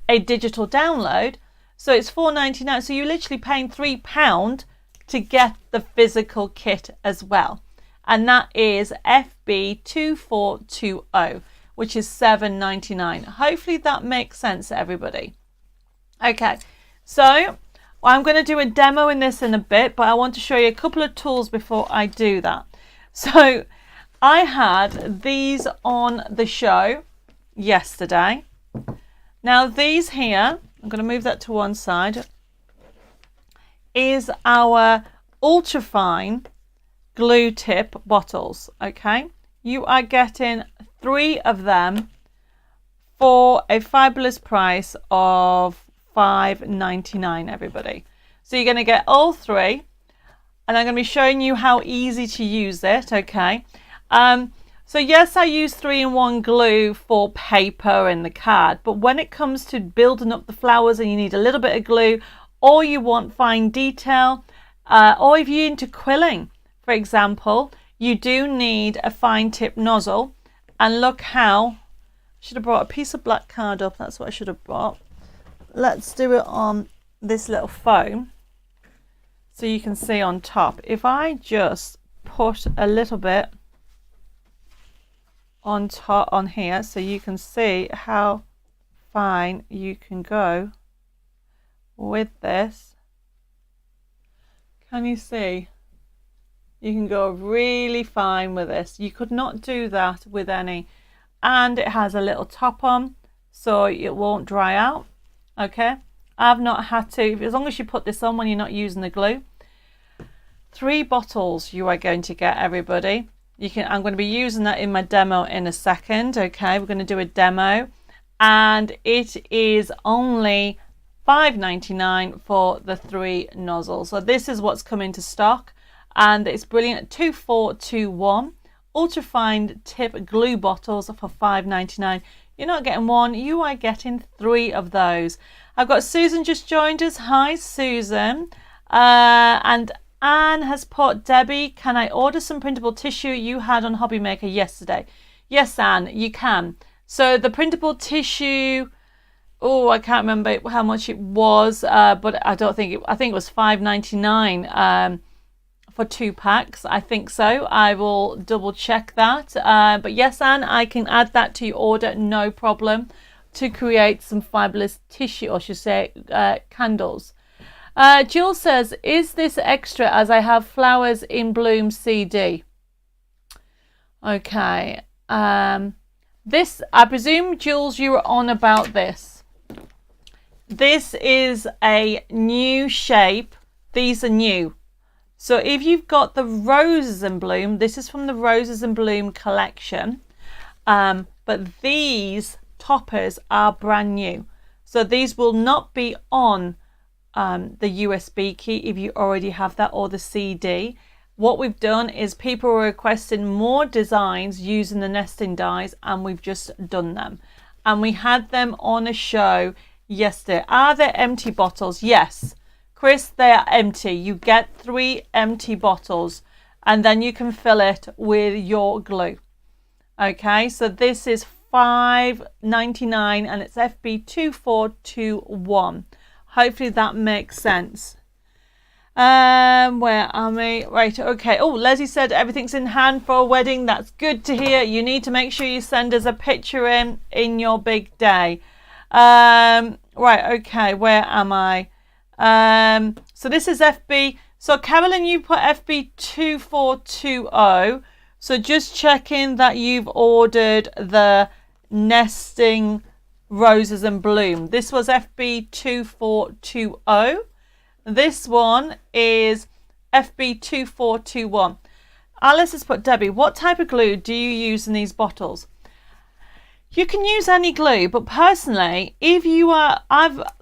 a digital download. So it's £4.99. So you're literally paying £3 to get the physical kit as well. And that is FB2420, which is £7.99. Hopefully that makes sense to everybody. Okay, so I'm going to do a demo in this in a bit, but I want to show you a couple of tools before I do that. So I had these on the show yesterday. Now these here, I'm going to move that to one side, is our ultrafine glue tip bottles. Okay, you are getting 3 of them for a fabulous price of £5.99, everybody. So you're going to get all 3, and I'm going to be showing you how easy to use it. Okay, so yes, I use 3-in-1 glue for paper and the card, but when it comes to building up the flowers and you need a little bit of glue, or you want fine detail, or if you're into quilling, for example, you do need a fine tip nozzle. And look how, I should have brought a piece of black card up, that's what I should have brought. Let's do it on this little foam so you can see on top. If I just put a little bit on top on here so you can see how fine you can go with this. Can you see? You can go really fine with this. You could not do that with any. And it has a little top on so it won't dry out. Okay, I've not had to, as long as you put this on when you're not using the glue. 3 bottles you are going to get, everybody. I'm going to be using that in my demo in a second. Okay, we're going to do a demo, and it is only £5.99 for the 3 nozzles. So this is what's come into stock, and it's brilliant. 2421 ultrafine tip glue bottles for £5.99. You're not getting 1, you are getting 3 of those. I've got Susan just joined us. Hi Susan. And Anne has put, Debbie, can I order some printable tissue you had on Hobby Maker yesterday? Yes, Anne, you can. So the printable tissue, oh, I can't remember how much it was, but I think it was £5.99 for 2 packs. I think so. I will double check that. But yes, Anne, I can add that to your order, no problem, to create some fabulous tissue, or should say candles. Jill says, is this extra as I have Flowers in Bloom CD? Okay. This, I presume, Jules, you were on about this. This is a new shape. These are new. So if you've got the Roses in Bloom, this is from the Roses in Bloom collection. But these toppers are brand new. So these will not be on the USB key if you already have that, or the CD. What we've done is people were requesting more designs using the nesting dies, and we've just done them. And we had them on a show yesterday. Are there empty bottles? Yes. Chris, they are empty. You get 3 empty bottles, and then you can fill it with your glue. Okay, so this is £5.99 and it's FB2421. Hopefully that makes sense. Where am I? Right, okay. Oh, Leslie said everything's in hand for a wedding. That's good to hear. You need to make sure you send us a picture in your big day. Right, okay. Where am I? So this is FB. So Carolyn, you put FB2420. So just checking that you've ordered the nesting Roses in Bloom. This was FB2420. This one is FB2421. Alice has put, Debbie, what type of glue do you use in these bottles? You can use any glue, but personally, if you are,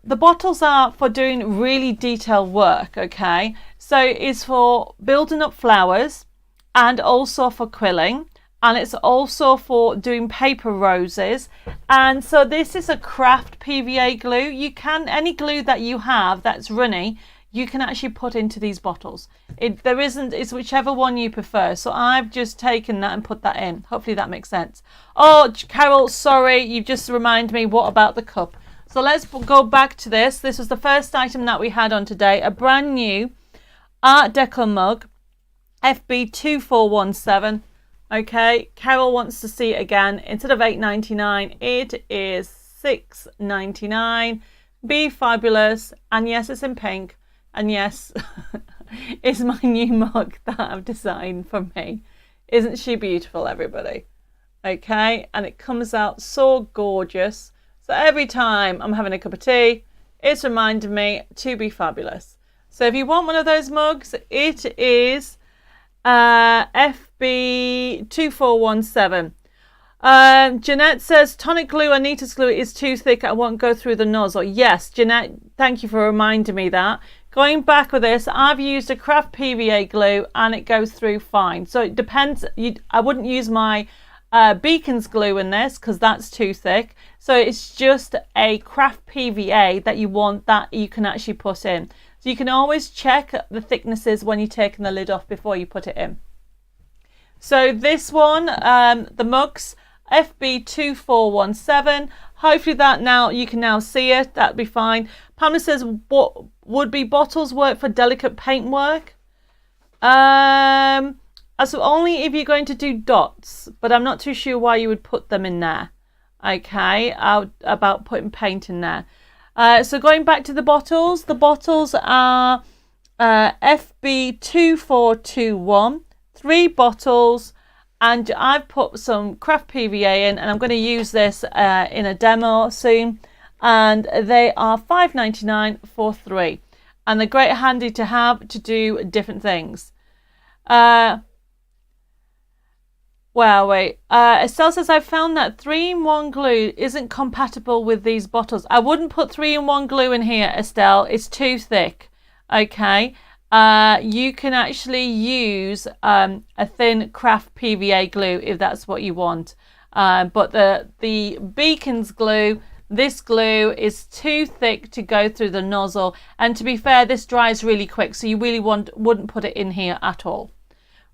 the bottles are for doing really detailed work, okay? So it's for building up flowers and also for quilling, and it's also for doing paper roses. And so this is a craft PVA glue. You can, any glue that you have that's runny, you can actually put into these bottles. It's whichever one you prefer. So I've just taken that and put that in. Hopefully that makes sense. Oh, Carol, sorry, you've just reminded me, what about the cup? So let's go back to this. This was the first item that we had on today, a brand new Art Deco mug, FB2417. Okay, Carol wants to see it again. Instead of $8.99, it is $6.99. Be fabulous. And yes, it's in pink. And yes, it's my new mug that I've designed for me. Isn't she beautiful, everybody? Okay, and it comes out so gorgeous. So every time I'm having a cup of tea, it's reminding me to be fabulous. So if you want one of those mugs, it is FB2417. Jeanette says, tonic glue, Anita's glue is too thick. I won't go through the nozzle. Yes, Jeanette, thank you for reminding me that. Going back with this, I've used a craft PVA glue and it goes through fine. So it depends. I wouldn't use my Beacons glue in this because that's too thick. So it's just a craft PVA that you want that you can actually put in. So you can always check the thicknesses when you're taking the lid off before you put it in. So this one, the mugs, FB2417. Hopefully that now you can now see it. That'd be fine. Pamela says, what would be bottles work for delicate paint work? So only if you're going to do dots, but I'm not too sure why you would put them in there. Okay, about putting paint in there. So going back to the bottles are FB2421, 3 bottles, and I've put some craft PVA in, and I'm going to use this in a demo soon, and they are $5.99 for 3, and they're great handy to have to do different things. Estelle says, I've found that 3-in-1 glue isn't compatible with these bottles. I wouldn't put 3-in-1 glue in here, Estelle. It's too thick. Okay. You can actually use a thin craft PVA glue if that's what you want. But the Beacons glue, this glue is too thick to go through the nozzle. And to be fair, this dries really quick. So you really wouldn't put it in here at all.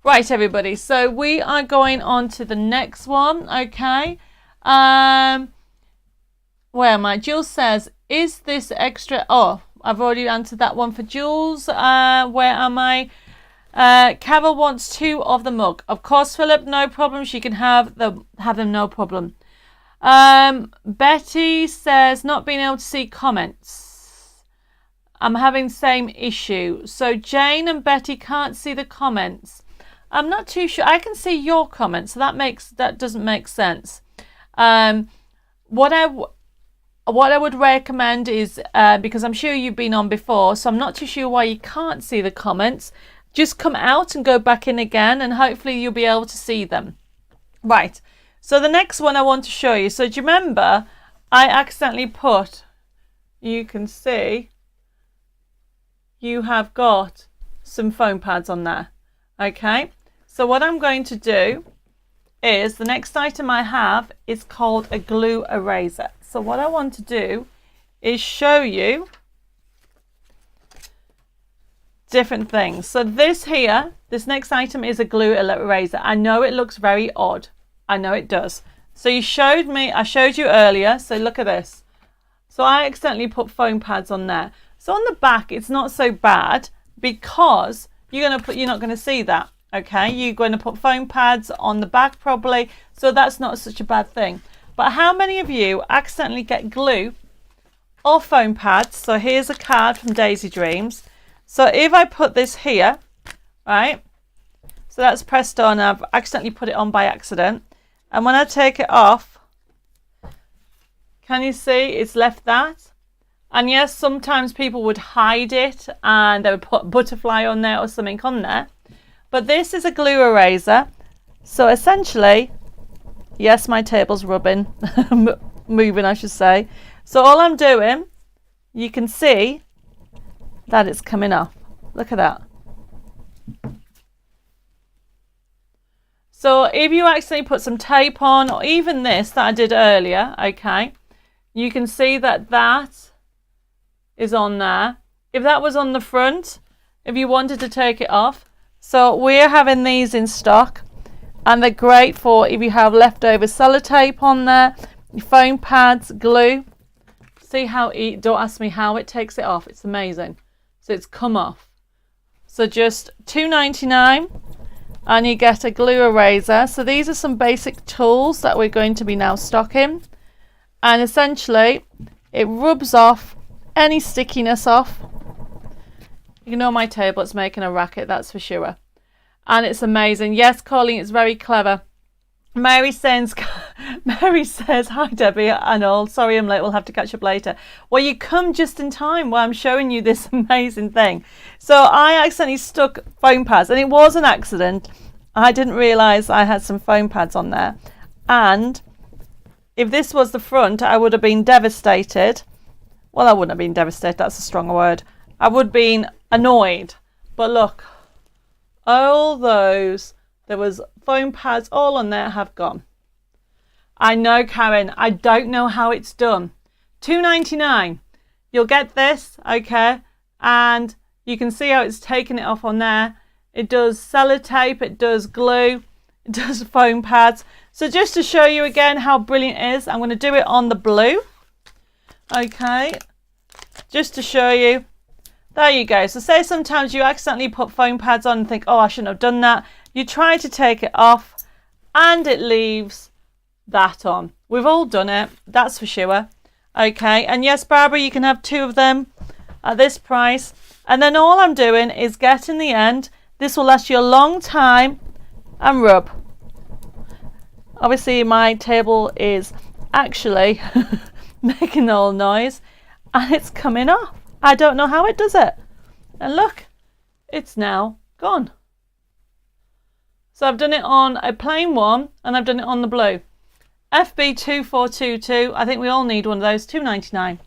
Right, everybody, so we are going on to the next one, okay? Where am I? Jules says, is this extra? Oh, I've already answered that one for Jules. Where am I? Carol wants 2 of the mug. Of course, Philip, no problem. She can have them, no problem. Betty says, not being able to see comments. I'm having the same issue. So Jane and Betty can't see the comments. I'm not too sure. I can see your comments, so that doesn't make sense. What I would recommend is because I'm sure you've been on before, so I'm not too sure why you can't see the comments. Just come out and go back in again, and hopefully you'll be able to see them. Right. So the next one I want to show you. So do you remember I accidentally put? You can see you have got some foam pads on there. Okay. So what I'm going to do is the next item I have is called a glue eraser. So what I want to do is show you different things. So this next item is a glue eraser. I know it looks very odd. I know it does. So I showed you earlier. So look at this. So I accidentally put foam pads on there. So on the back, it's not so bad because you're not going to see that. Okay, you're going to put foam pads on the back probably, so that's not such a bad thing. But how many of you accidentally get glue or foam pads? So here's a card from Daisy Dreams. So if I put this here, right, so that's pressed on, I've accidentally put it on by accident. And when I take it off, can you see it's left that? And yes, sometimes people would hide it and they would put a butterfly on there or something on there. But this is a glue eraser. So essentially, yes, my table's rubbing, moving I should say. So all I'm doing, you can see that it's coming off. Look at that. So if you accidentally put some tape on, or even this that I did earlier, okay, you can see that that is on there. if that was on the front, if you wanted to take it off. So we're having these in stock, and they're great for if you have leftover sellotape on there, your foam pads, glue. See how don't ask me how it takes it off. It's amazing. So it's come off. So just $2.99, and you get a glue eraser. So these are some basic tools that we're going to be now stocking, and essentially it rubs off any stickiness off. Ignore my table, it's making a racket, that's for sure. And it's amazing. Yes, Colleen, it's very clever. Mary says, hi Debbie and all. Sorry I'm late, we'll have to catch up later. Well, you come just in time while I'm showing you this amazing thing. So I accidentally stuck foam pads, and it was an accident. I didn't realise I had some foam pads on there. And if this was the front, I would have been devastated. Well, I wouldn't have been devastated, that's a stronger word. I would have been annoyed. But look, all those, there was foam pads all on there, have gone. I know, Karen, I don't know how it's done. $2.99. You'll get this, okay? And you can see how it's taken it off on there. It does sellotape, it does glue, it does foam pads. So just to show you again how brilliant it is, I'm going to do it on the blue. Okay, just to show you. There you go. So say sometimes you accidentally put foam pads on and think, oh, I shouldn't have done that. You try to take it off and it leaves that on. We've all done it, that's for sure. Okay, and yes, Barbara, you can have 2 of them at this price. And then all I'm doing is getting the end. This will last you a long time, and rub. Obviously my table is actually making all noise, and it's coming off. I don't know how it does it. And look, it's now gone. So I've done it on a plain one, and I've done it on the blue. FB2422, I think we all need one of those, $2.99.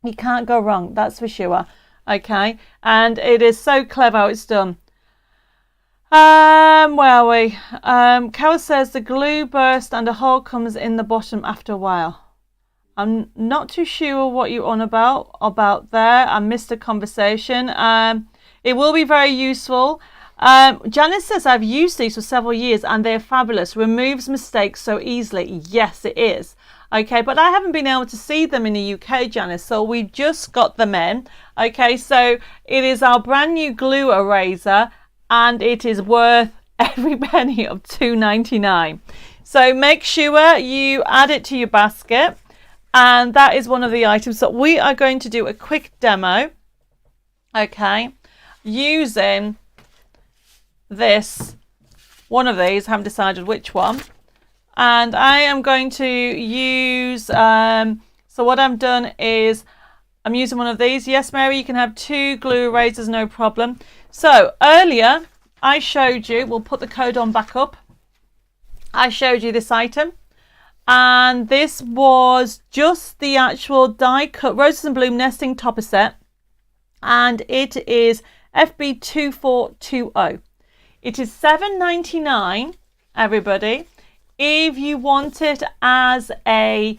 You can't go wrong, that's for sure. Okay, and it is so clever how it's done. Where are we? Carol says the glue burst and a hole comes in the bottom after a while. I'm not too sure what you're on about there. I missed the conversation. It will be very useful. Janice says, I've used these for several years and they're fabulous. Removes mistakes so easily. Yes, it is. Okay, but I haven't been able to see them in the UK, Janice, so we just got them in. Okay, so it is our brand new glue eraser, and it is worth every penny of $2.99. So make sure you add it to your basket, and that is one of the items that we are going to do a quick demo, okay, using this, one of these, I haven't decided which one. And I am going to use, so what I've done is I'm using one of these. Yes, Mary, you can have 2 glue erasers, no problem. So earlier I showed you, we'll put the code on back up. I showed you this item, and this was just the actual die cut Roses and Bloom nesting topper set, and it is FB2420. It is $7.99, everybody. If you want it as a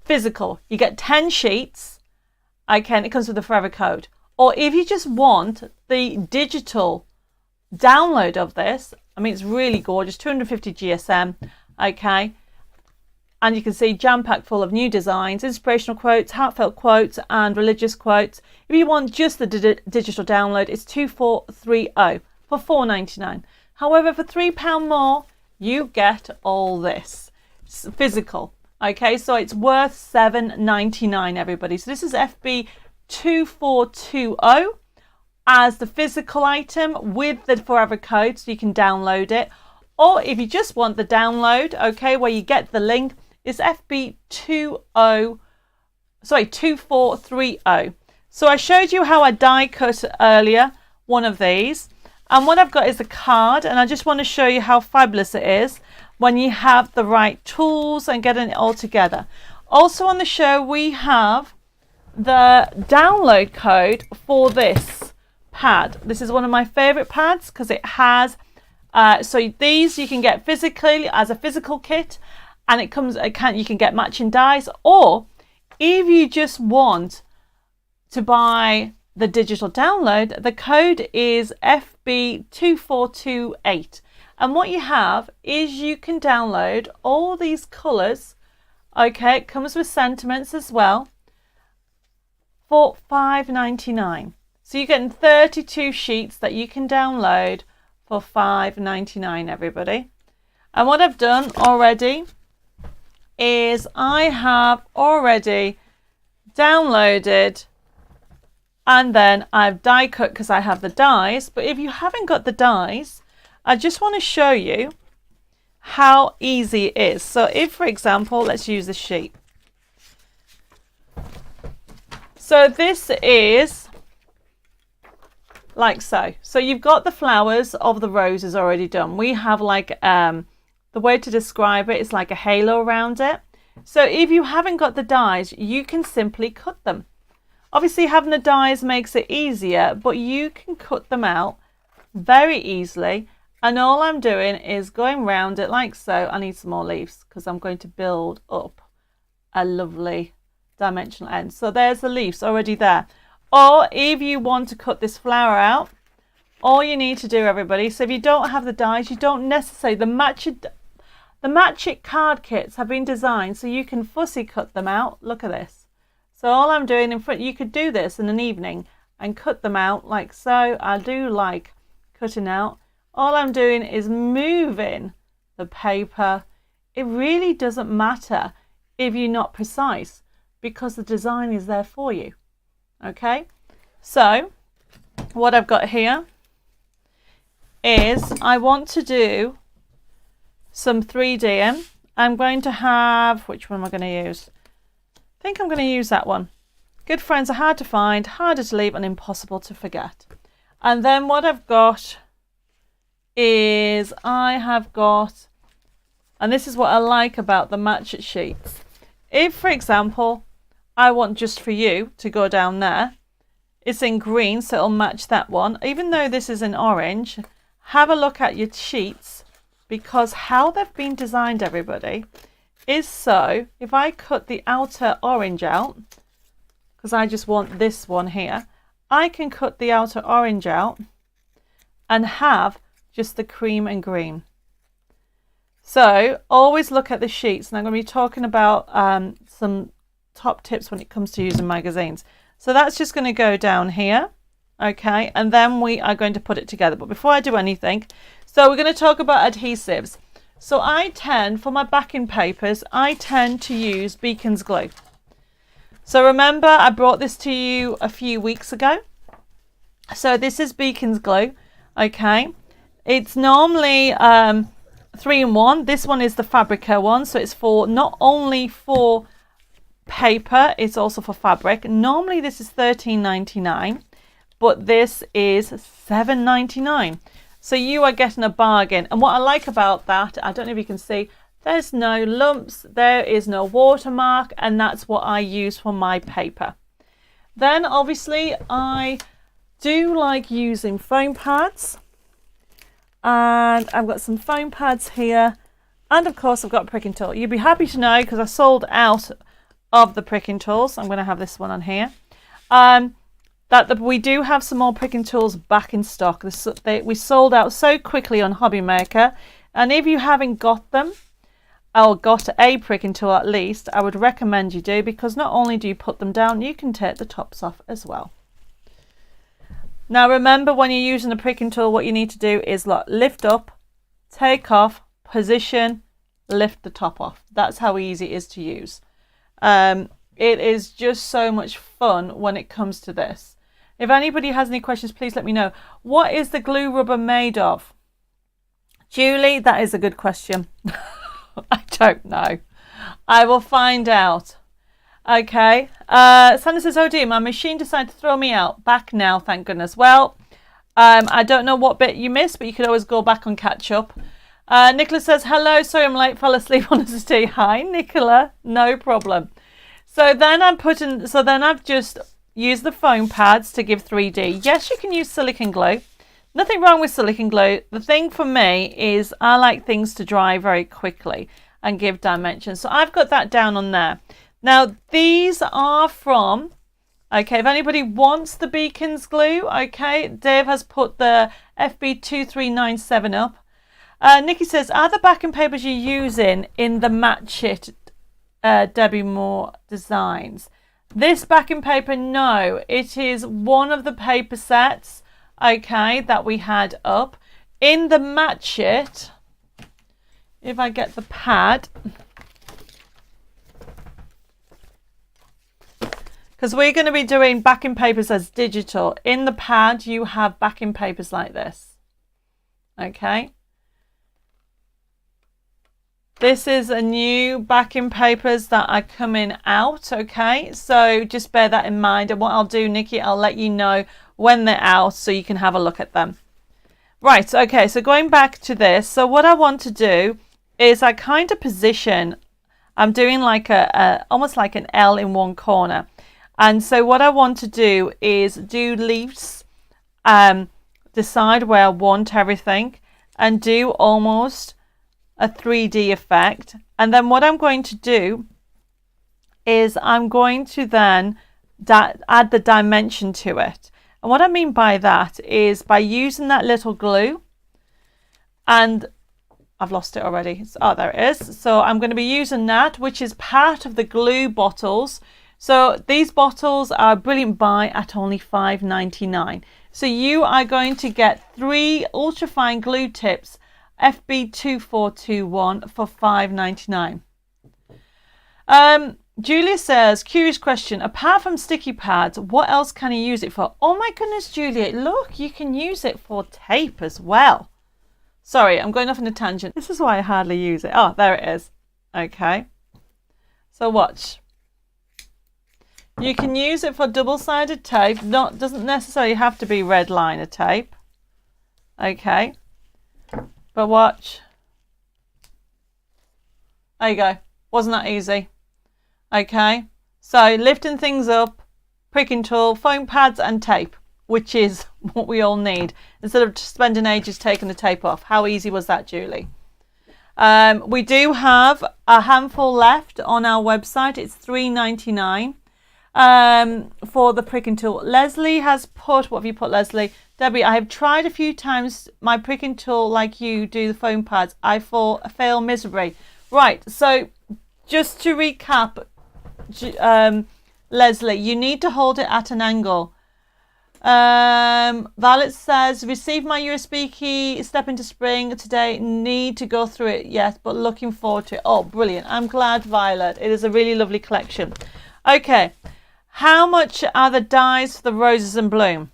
physical, you get 10 sheets. Okay, it comes with a forever code. Or if you just want the digital download of this, I mean, it's really gorgeous, 250 GSM, okay. And you can see jam-packed full of new designs, inspirational quotes, heartfelt quotes, and religious quotes. If you want just the digital download, it's 2430 for $4.99. However, for £3 more, you get all this. It's physical. Okay, so it's worth $7.99, everybody. So this is FB2420 as the physical item with the forever code, so you can download it. Or if you just want the download, okay, where you get the link, it's FB2430. So I showed you how I die cut earlier, one of these. And what I've got is a card, and I just want to show you how fabulous it is when you have the right tools and getting it all together. Also on the show, we have the download code for this pad. This is one of my favorite pads because it has, so these you can get physically as a physical kit, and it comes, you can get matching dies, or if you just want to buy the digital download, the code is FB2428. And what you have is you can download all these colours. Okay, it comes with sentiments as well for $5.99. So you're getting 32 sheets that you can download for $5.99, everybody. And what I've done already is I have already downloaded, and then I've die cut because I have the dies. But if you haven't got the dies, I just want to show you how easy it is. So if, for example, let's use the sheet. So this is like so. So you've got the flowers of the roses already done. We have like, the way to describe it is like a halo around it. So if you haven't got the dies, you can simply cut them. Obviously having the dies makes it easier, but you can cut them out very easily. And all I'm doing is going round it like so. I need some more leaves because I'm going to build up a lovely dimensional end. So there's the leaves already there. Or if you want to cut this flower out, all you need to do, everybody, so if you don't have the dies, you don't necessarily, the Match It card kits have been designed so you can fussy cut them out. Look at this. So all I'm doing in front, you could do this in an evening and cut them out like so. I do like cutting out. All I'm doing is moving the paper. It really doesn't matter if you're not precise because the design is there for you. Okay, so what I've got here is I want to do some 3Ding. I'm going to have, which one am I going to use? I think I'm going to use that one. Good friends are hard to find, harder to leave, and impossible to forget. And then what I've got is I have got, and this is what I like about the Match It sheets. If, for example, I want just for you to go down there, it's in green, so it'll match that one. Even though this is in orange, have a look at your sheets because how they've been designed, everybody, is so if I cut the outer orange out, because I just want this one here, I can cut the outer orange out and have just the cream and green. So always look at the sheets, and I'm going to be talking about some top tips when it comes to using magazines. So that's just going to go down here, okay, and then we are going to put it together. But before I do anything, so we're going to talk about adhesives. So I tend, for my backing papers, I tend to use Beacon's glue. So remember, I brought this to you a few weeks ago. So this is Beacon's glue, okay. It's normally 3-in-1. This one is the Fabrica one, so it's for not only for paper, it's also for fabric. Normally this is $13.99, but this is $7.99. So you are getting a bargain. And what I like about that, I don't know if you can see, there's no lumps, there is no watermark, and that's what I use for my paper. Then obviously I do like using foam pads, and I've got some foam pads here, and of course I've got a pricking tool. You'd be happy to know because I sold out of the pricking tools. I'm going to have this one on here. We do have some more pricking tools back in stock. We sold out so quickly on Hobby Maker, and if you haven't got them or got a pricking tool at least, I would recommend you do, because not only do you put them down, you can take the tops off as well. Now remember, when you're using a pricking tool, what you need to do is lift up, take off, position, lift the top off. That's how easy it is to use. It is just so much fun when it comes to this. If anybody has any questions, please let me know. What is the glue rubber made of? Julie, that is a good question. I don't know. I will find out. Okay. Sandra says, oh dear, my machine decided to throw me out. Back now, thank goodness. Well, I don't know what bit you missed, but you could always go back and catch up. Nicola says, hello, sorry I'm late, fell asleep on the tea. Hi, Nicola, no problem. So then I've just used the foam pads to give 3D. Yes, you can use silicone glue. Nothing wrong with silicone glue. The thing for me is I like things to dry very quickly and give dimension. So I've got that down on there. Now, these are from Okay, if anybody wants the beacons glue, okay, Dave has put the FB2397 up. Nikki says, are the backing papers you're using in the Match It Debbie Moore designs? This backing paper, no, it is one of the paper sets, okay, that we had up. In the Match It, if I get the pad, because we're going to be doing backing papers as digital. In the pad, you have backing papers like this, okay. This is a new backing papers that are coming out, okay? So just bear that in mind. And what I'll do, Nikki, I'll let you know when they're out so you can have a look at them. Right, okay, so going back to this. So what I want to do is I kind of position, I'm doing like almost like an L in one corner. And so what I want to do is do leaves, decide where I want everything, and do almost a 3D effect. And then what I'm going to do is I'm going to then add the dimension to it. And what I mean by that is by using that little glue, and I've lost it already. Oh, there it is. So I'm going to be using that, which is part of the glue bottles. So these bottles are a brilliant buy at only $5.99. So you are going to get 3 ultrafine glue tips FB2421 for $5.99. Julia says, curious question, apart from sticky pads, what else can you use it for? Oh my goodness, Julia, look, you can use it for tape as well. Sorry, I'm going off on a tangent. This is why I hardly use it. Oh, there it is. Okay. So watch. You can use it for double-sided tape. Doesn't necessarily have to be red liner tape. Okay. But watch. There you go. Wasn't that easy? Okay. So lifting things up, pricking tool, foam pads and tape, which is what we all need. Instead of spending ages taking the tape off. How easy was that, Julie? We do have a handful left on our website. It's $3.99 for the pricking tool. Leslie has put, what have you put, Leslie? Debbie, I have tried a few times my pricking tool like you do the foam pads. I fail miserably. Right, so just to recap, Leslie, you need to hold it at an angle. Violet says, receive my USB key, step into spring today, need to go through it yet, but looking forward to it. Oh, brilliant. I'm glad, Violet. It is a really lovely collection. Okay, how much are the dies for the roses and bloom?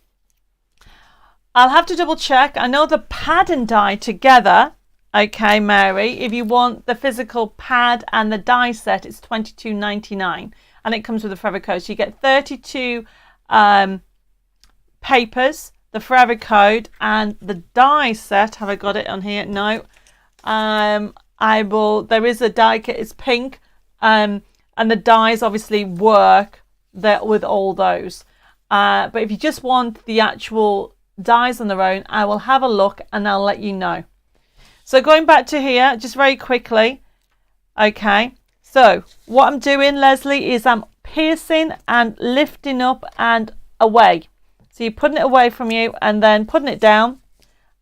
I'll have to double check. I know the pad and die together. Okay, Mary, if you want the physical pad and the die set, it's $22.99, and it comes with a forever code. So you get 32 papers, the forever code, and the die set. Have I got it on here? No. There is a die kit. It's pink, and the dies obviously work with all those. But if you just want the actual dies on their own, I will have a look and I'll let you know. So going back to here, just very quickly. Okay, so what I'm doing, Leslie, is I'm piercing and lifting up and away. So you're putting it away from you and then putting it down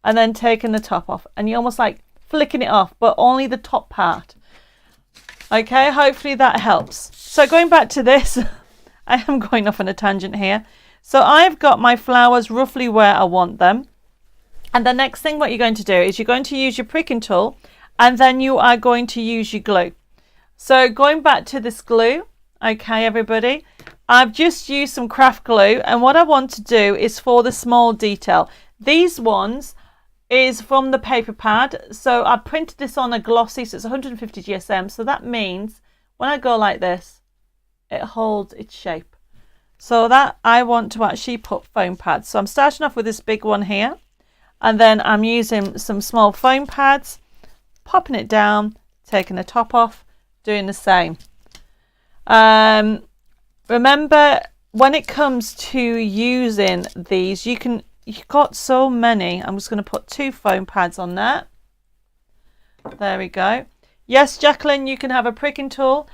and then taking the top off. And you're almost like flicking it off, but only the top part. Okay, hopefully that helps. So going back to this, I am going off on a tangent here. So I've got my flowers roughly where I want them. And the next thing what you're going to do is you're going to use your pricking tool and then you are going to use your glue. So going back to this glue, okay, everybody, I've just used some craft glue, and what I want to do is for the small detail. These ones is from the paper pad. So I printed this on a glossy, so it's 150 GSM. So that means when I go like this, it holds its shape. So that I want to actually put foam pads. So I'm starting off with this big one here. And then I'm using some small foam pads, popping it down, taking the top off, doing the same. Remember, when it comes to using these, you've got so many. I'm just going to put 2 foam pads on there. There we go. Yes, Jacqueline, you can have a pricking tool.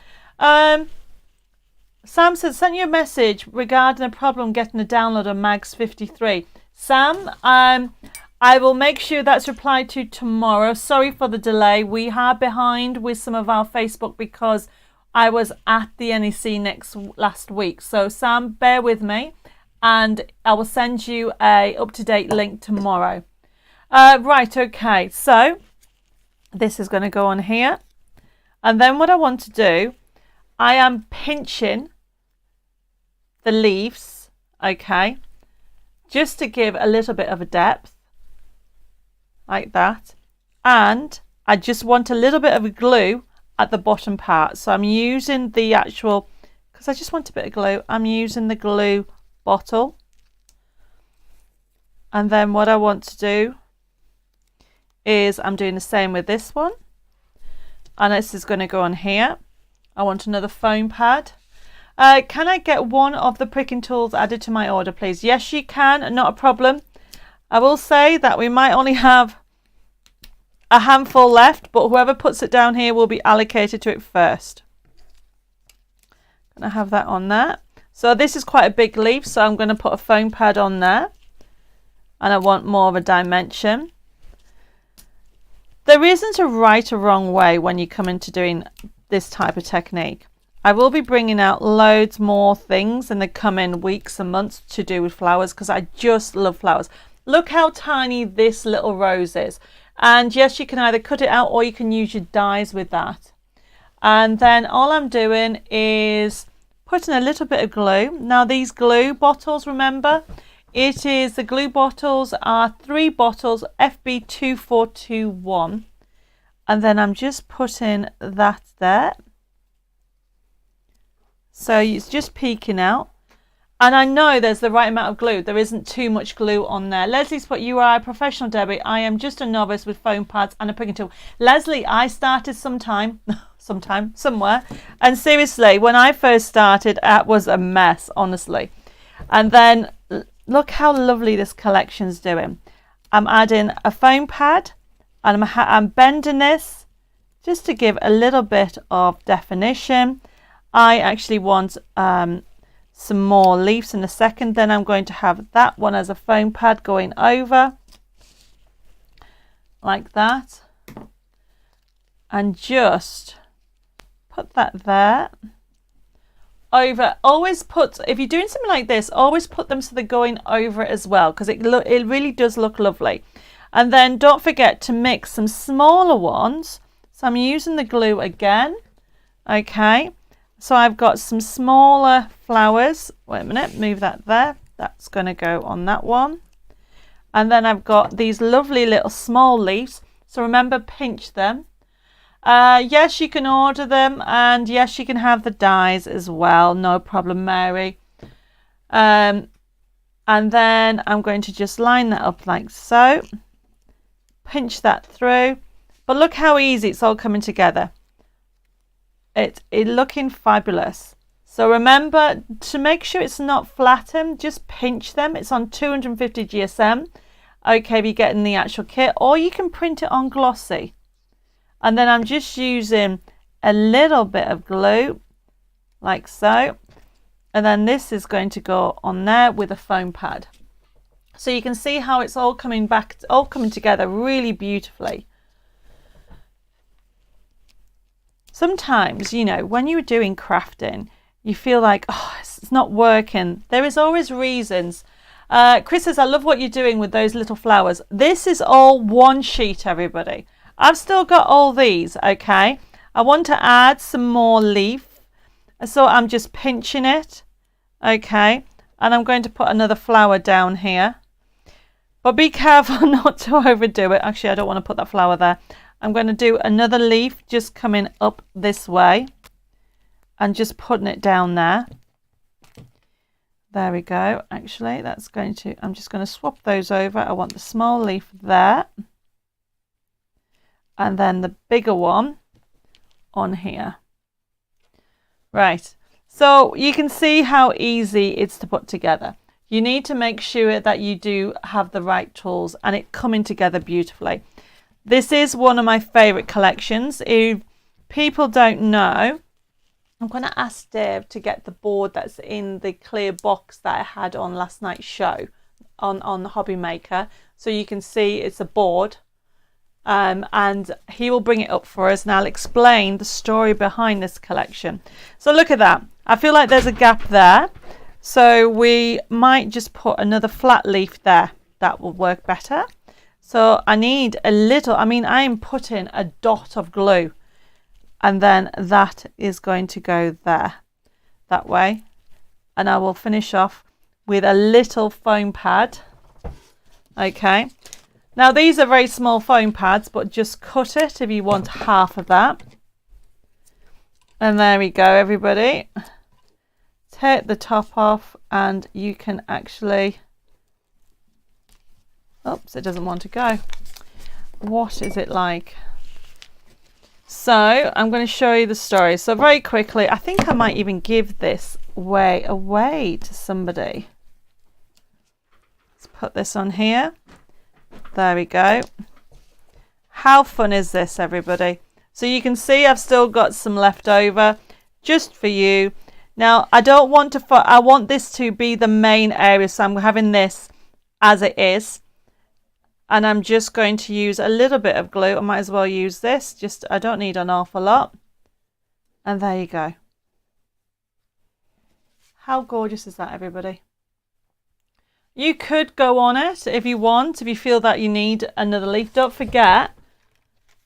Sam said, sent you a message regarding a problem getting a download on Mags 53. Sam, I will make sure that's replied to tomorrow. Sorry for the delay. We are behind with some of our Facebook because I was at the NEC last week. So Sam, bear with me and I will send you a up-to-date link tomorrow. Right, okay. So this is going to go on here. And then what I want to do, I am pinching the leaves, okay, just to give a little bit of a depth. Like that, and I just want a little bit of a glue at the bottom part, so I'm using the actual, because I just want a bit of glue, I'm using the glue bottle. And then what I want to do is I'm doing the same with this one, and this is going to go on here. I want another foam pad. Can I get one of the pricking tools added to my order, please? Yes, you can, not a problem. I will say that we might only have a handful left, but whoever puts it down here will be allocated to it first. Gonna have that on there. So this is quite a big leaf, so I'm going to put a foam pad on there, and I want more of a dimension. There isn't a right or wrong way when you come into doing this type of technique. I will be bringing out loads more things in the coming weeks and months to do with flowers, because I just love flowers. Look how tiny this little rose is. And yes, you can either cut it out or you can use your dies with that. And then all I'm doing is putting a little bit of glue. Now these glue bottles, remember, the glue bottles are 3 bottles FB2421. And then I'm just putting that there. So it's just peeking out. And I know there's the right amount of glue. There isn't too much glue on there. Leslie's put, you are a professional, Debbie. I am just a novice with foam pads and a pricking tool. Leslie, I started somewhere. And seriously, when I first started, it was a mess, honestly. And then look how lovely this collection's doing. I'm adding a foam pad and I'm bending this just to give a little bit of definition. I actually want some more leaves in a second. Then I'm going to have that one as a foam pad going over like that, and just put that there over. Always put, if you're doing something like this, always put them so they're going over it as well, because it really does look lovely. And then don't forget to mix some smaller ones. So I'm using the glue again. Okay, so I've got some smaller flowers. Wait a minute, move that there. That's going to go on that one. And then I've got these lovely little small leaves. So remember, pinch them. Yes, you can order them. And yes, you can have the dies as well. No problem, Mary. And then I'm going to just line that up like so. Pinch that through. But look how easy it's all coming together. It's looking fabulous. So remember to make sure it's not flattened, just pinch them. It's on 250 GSM. Okay, if you're getting the actual kit, or you can print it on glossy. And then I'm just using a little bit of glue like so. And then this is going to go on there with a foam pad. So you can see how it's all coming together really beautifully. Sometimes, you know, when you're doing crafting, you feel like, oh, it's not working. There is always reasons. Chris says, I love what you're doing with those little flowers. This is all one sheet, everybody. I've still got all these, okay? I want to add some more leaf. So I'm just pinching it, okay? And I'm going to put another flower down here. But be careful not to overdo it. Actually, I don't want to put that flower there. I'm going to do another leaf just coming up this way and just putting it down there. There we go. Actually, I'm just going to swap those over. I want the small leaf there. And then the bigger one on here. Right. So you can see how easy it's to put together. You need to make sure that you do have the right tools and it coming together beautifully. This is one of my favorite collections. If people don't know, I'm going to ask Deb to get the board that's in the clear box that I had on last night's show on the Hobby Maker, so you can see it's a board, and he will bring it up for us and I'll explain the story behind this collection. So look at that. I feel like there's a gap there, so we might just put another flat leaf there. That will work better. So I need a little, I mean, I am putting a dot of glue, and then that is going to go there that way, and I will finish off with a little foam pad. Okay, now these are very small foam pads, but just cut it if you want half of that. And there we go, everybody. Take the top off and you can actually, oops, it doesn't want to go. What is it like? So I'm going to show you the story. So very quickly, I think I might even give this away to somebody. Let's put this on here. There we go. How fun is this, everybody? So you can see I've still got some left over just for you. Now I don't want to, I want this to be the main area, so I'm having this as it is. And I'm just going to use a little bit of glue. I might as well use this. Just, I don't need an awful lot. And there you go. How gorgeous is that, everybody? You could go on it if you want, if you feel that you need another leaf. Don't forget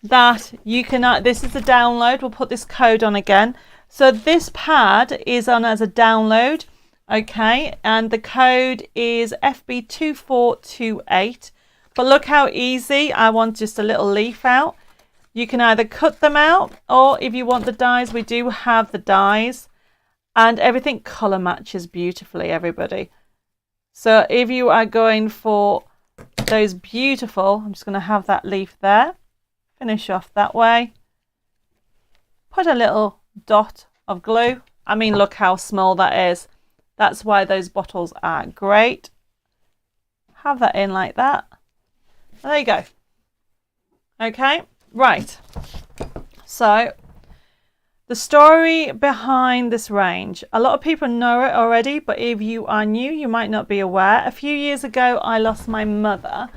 that you can, this is a download. We'll put this code on again. So this pad is on as a download. Okay. And the code is FB2428. But look how easy. I want just a little leaf out. You can either cut them out, or if you want the dies, we do have the dies, and everything colour matches beautifully, everybody. So if you are going for those beautiful, I'm just going to have that leaf there, finish off that way, put a little dot of glue. I mean, look how small that is. That's why those bottles are great. Have that in like that. There you go. Okay, right. So the story behind this range. A lot of people know it already, but if you are new, you might not be aware. A few years ago, I lost my mother,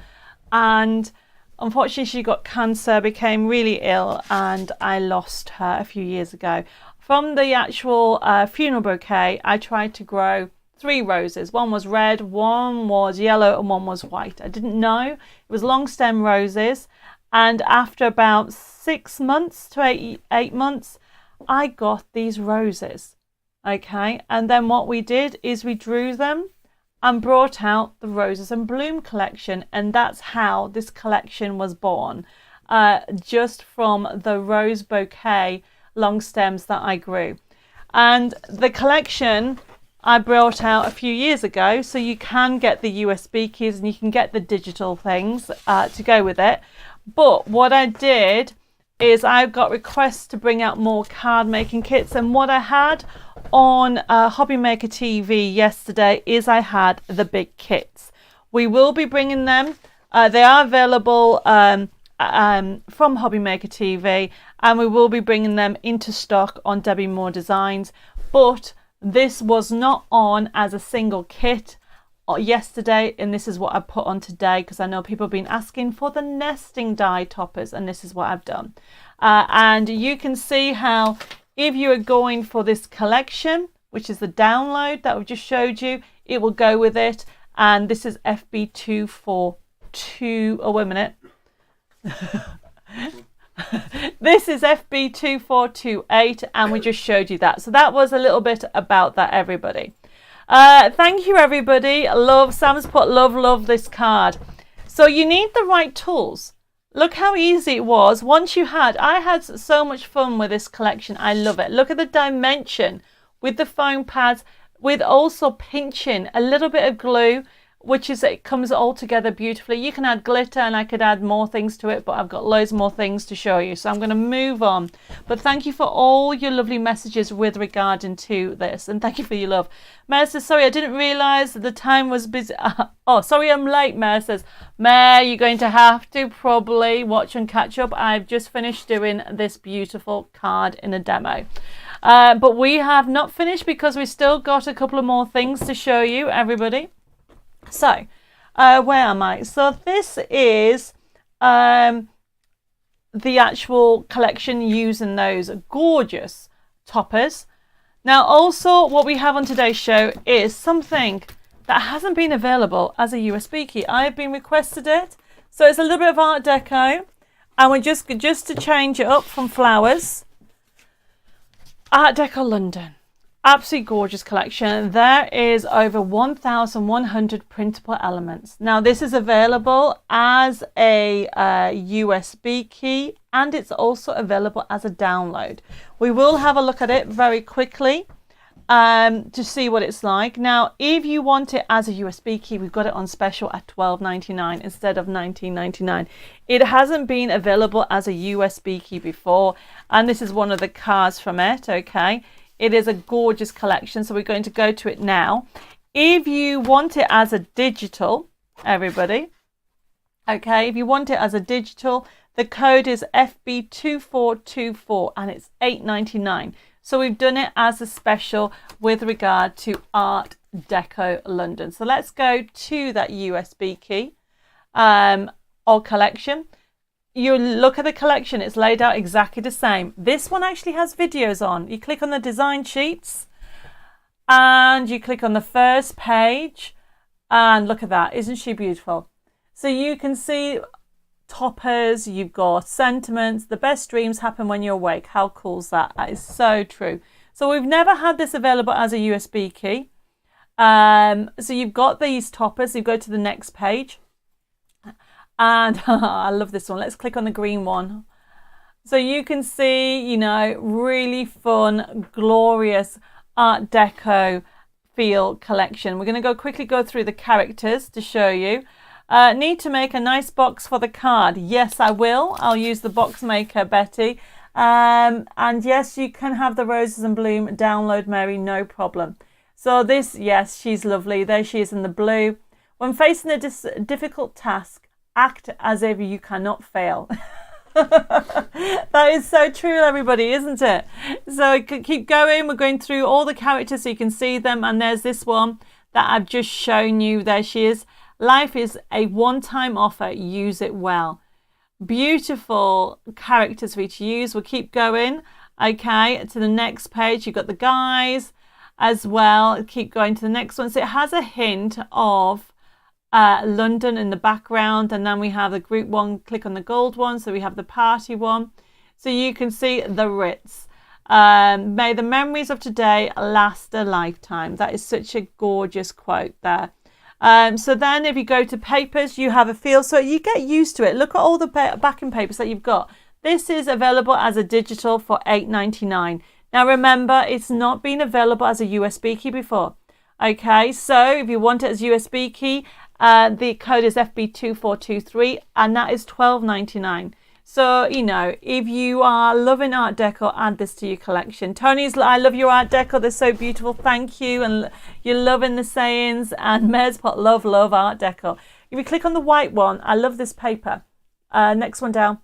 and unfortunately she got cancer, became really ill, and I lost her a few years ago. From the actual funeral bouquet, I tried to grow 3 roses. One was red, one was yellow, and one was white. I didn't know. It was long stem roses. And after about 6 months to 8 months, I got these roses. Okay. And then what we did is we drew them and brought out the Roses and Bloom collection. And that's how this collection was born. Just from the rose bouquet long stems that I grew. And the collection I brought out a few years ago, so you can get the USB keys and you can get the digital things to go with it. But what I did is I got requests to bring out more card making kits, and what I had on Hobby Maker TV yesterday is I had the big kits. We will be bringing them. They are available from Hobby Maker TV, and we will be bringing them into stock on Debbie Moore Designs. But this was not on as a single kit yesterday, and this is what I put on today because I know people have been asking for the nesting die toppers, and this is what I've done. And you can see how if you are going for this collection, which is the download that we just showed you, it will go with it. And this is FB242. Oh, wait a minute. This is FB2428, and we just showed you that. So that was a little bit about that, everybody. Thank you, everybody. Love, Sam's put love this card. So you need the right tools. Look how easy it was. Once you had, I had so much fun with this collection. I love it. Look at the dimension with the foam pads, with also pinching a little bit of glue, which is, it comes all together beautifully. You can add glitter, and I could add more things to it, but I've got loads more things to show you. So I'm going to move on. But thank you for all your lovely messages with regarding to this. And thank you for your love. Mare says, sorry, I didn't realise the time was busy. Oh, sorry, I'm late, Mare says. Mare, you're going to have to probably watch and catch up. I've just finished doing this beautiful card in a demo. But we have not finished because we still got a couple of more things to show you, everybody. So, where am I? So this is the actual collection using those gorgeous toppers. Now, also what we have on today's show is something that hasn't been available as a USB key. I've been requested it. So it's a little bit of Art Deco. And we're just to change it up from flowers. Art Deco London. Absolutely gorgeous collection. There is over 1,100 printable elements. Now this is available as a USB key, and it's also available as a download. We will have a look at it very quickly to see what it's like. Now, if you want it as a USB key, we've got it on special at $12.99 instead of $19.99. It hasn't been available as a USB key before, and this is one of the cards from it. Okay, it is a gorgeous collection, so we're going to go to it now. If you want it as a digital, everybody, okay, if you want it as a digital, the code is FB2424 and it's $8.99. So we've done it as a special with regard to Art Deco London. So let's go to that USB key or collection. You look at the collection, it's laid out exactly the same. This one actually has videos on. You click on the design sheets and you click on the first page and look at that. Isn't she beautiful? So you can see toppers, you've got sentiments, the best dreams happen when you're awake. How cool is that? That is so true. So we've never had this available as a USB key. So you've got these toppers. You go to the next page. And I love this one. Let's click on the green one. So you can see, you know, really fun, glorious Art Deco feel collection. We're going to quickly go through the characters to show you. Need to make a nice box for the card. Yes, I will. I'll use the box maker, Betty. And yes, you can have the roses and bloom download, Mary, no problem. So this, yes, she's lovely. There she is in the blue. When facing a difficult task, act as if you cannot fail. That is so true, everybody, isn't it? So keep going. We're going through all the characters so you can see them. And there's this one that I've just shown you. There she is. Life is a one-time offer. Use it well. Beautiful characters for you to use. We'll keep going. Okay, to the next page. You've got the guys as well. Keep going to the next one. So it has a hint of London in the background, and then we have the group one. Click on the gold one, so we have the party one. So you can see the Ritz. May the memories of today last a lifetime. That is such a gorgeous quote there. So then if you go to papers, you have a feel, so you get used to it. Look at all the backing papers that you've got. This is available as a digital for $8.99. Now remember, it's not been available as a USB key before. Okay, so if you want it as USB key, the code is FB2423 and that is $12.99. So, you know, if you are loving Art Deco, add this to your collection. Tony's, I love your Art Deco. They're so beautiful. Thank you. And you're loving the sayings. And Mayor's Pot, love Art Deco. If you click on the white one, I love this paper. Next one down.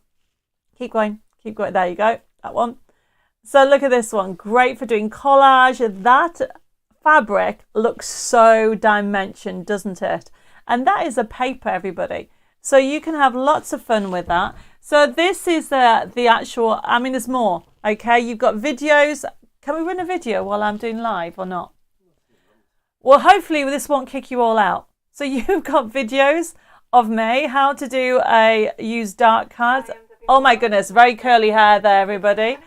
Keep going. Keep going. There you go. That one. So look at this one. Great for doing collage. That fabric looks so dimensioned, doesn't it? And that is a paper, everybody. So you can have lots of fun with that. So this is the actual, I mean, there's more. Okay, you've got videos. Can we run a video while I'm doing live or not? Well, hopefully this won't kick you all out. So you've got videos of me, how to do use dark cards. Oh my goodness, very curly hair there, everybody.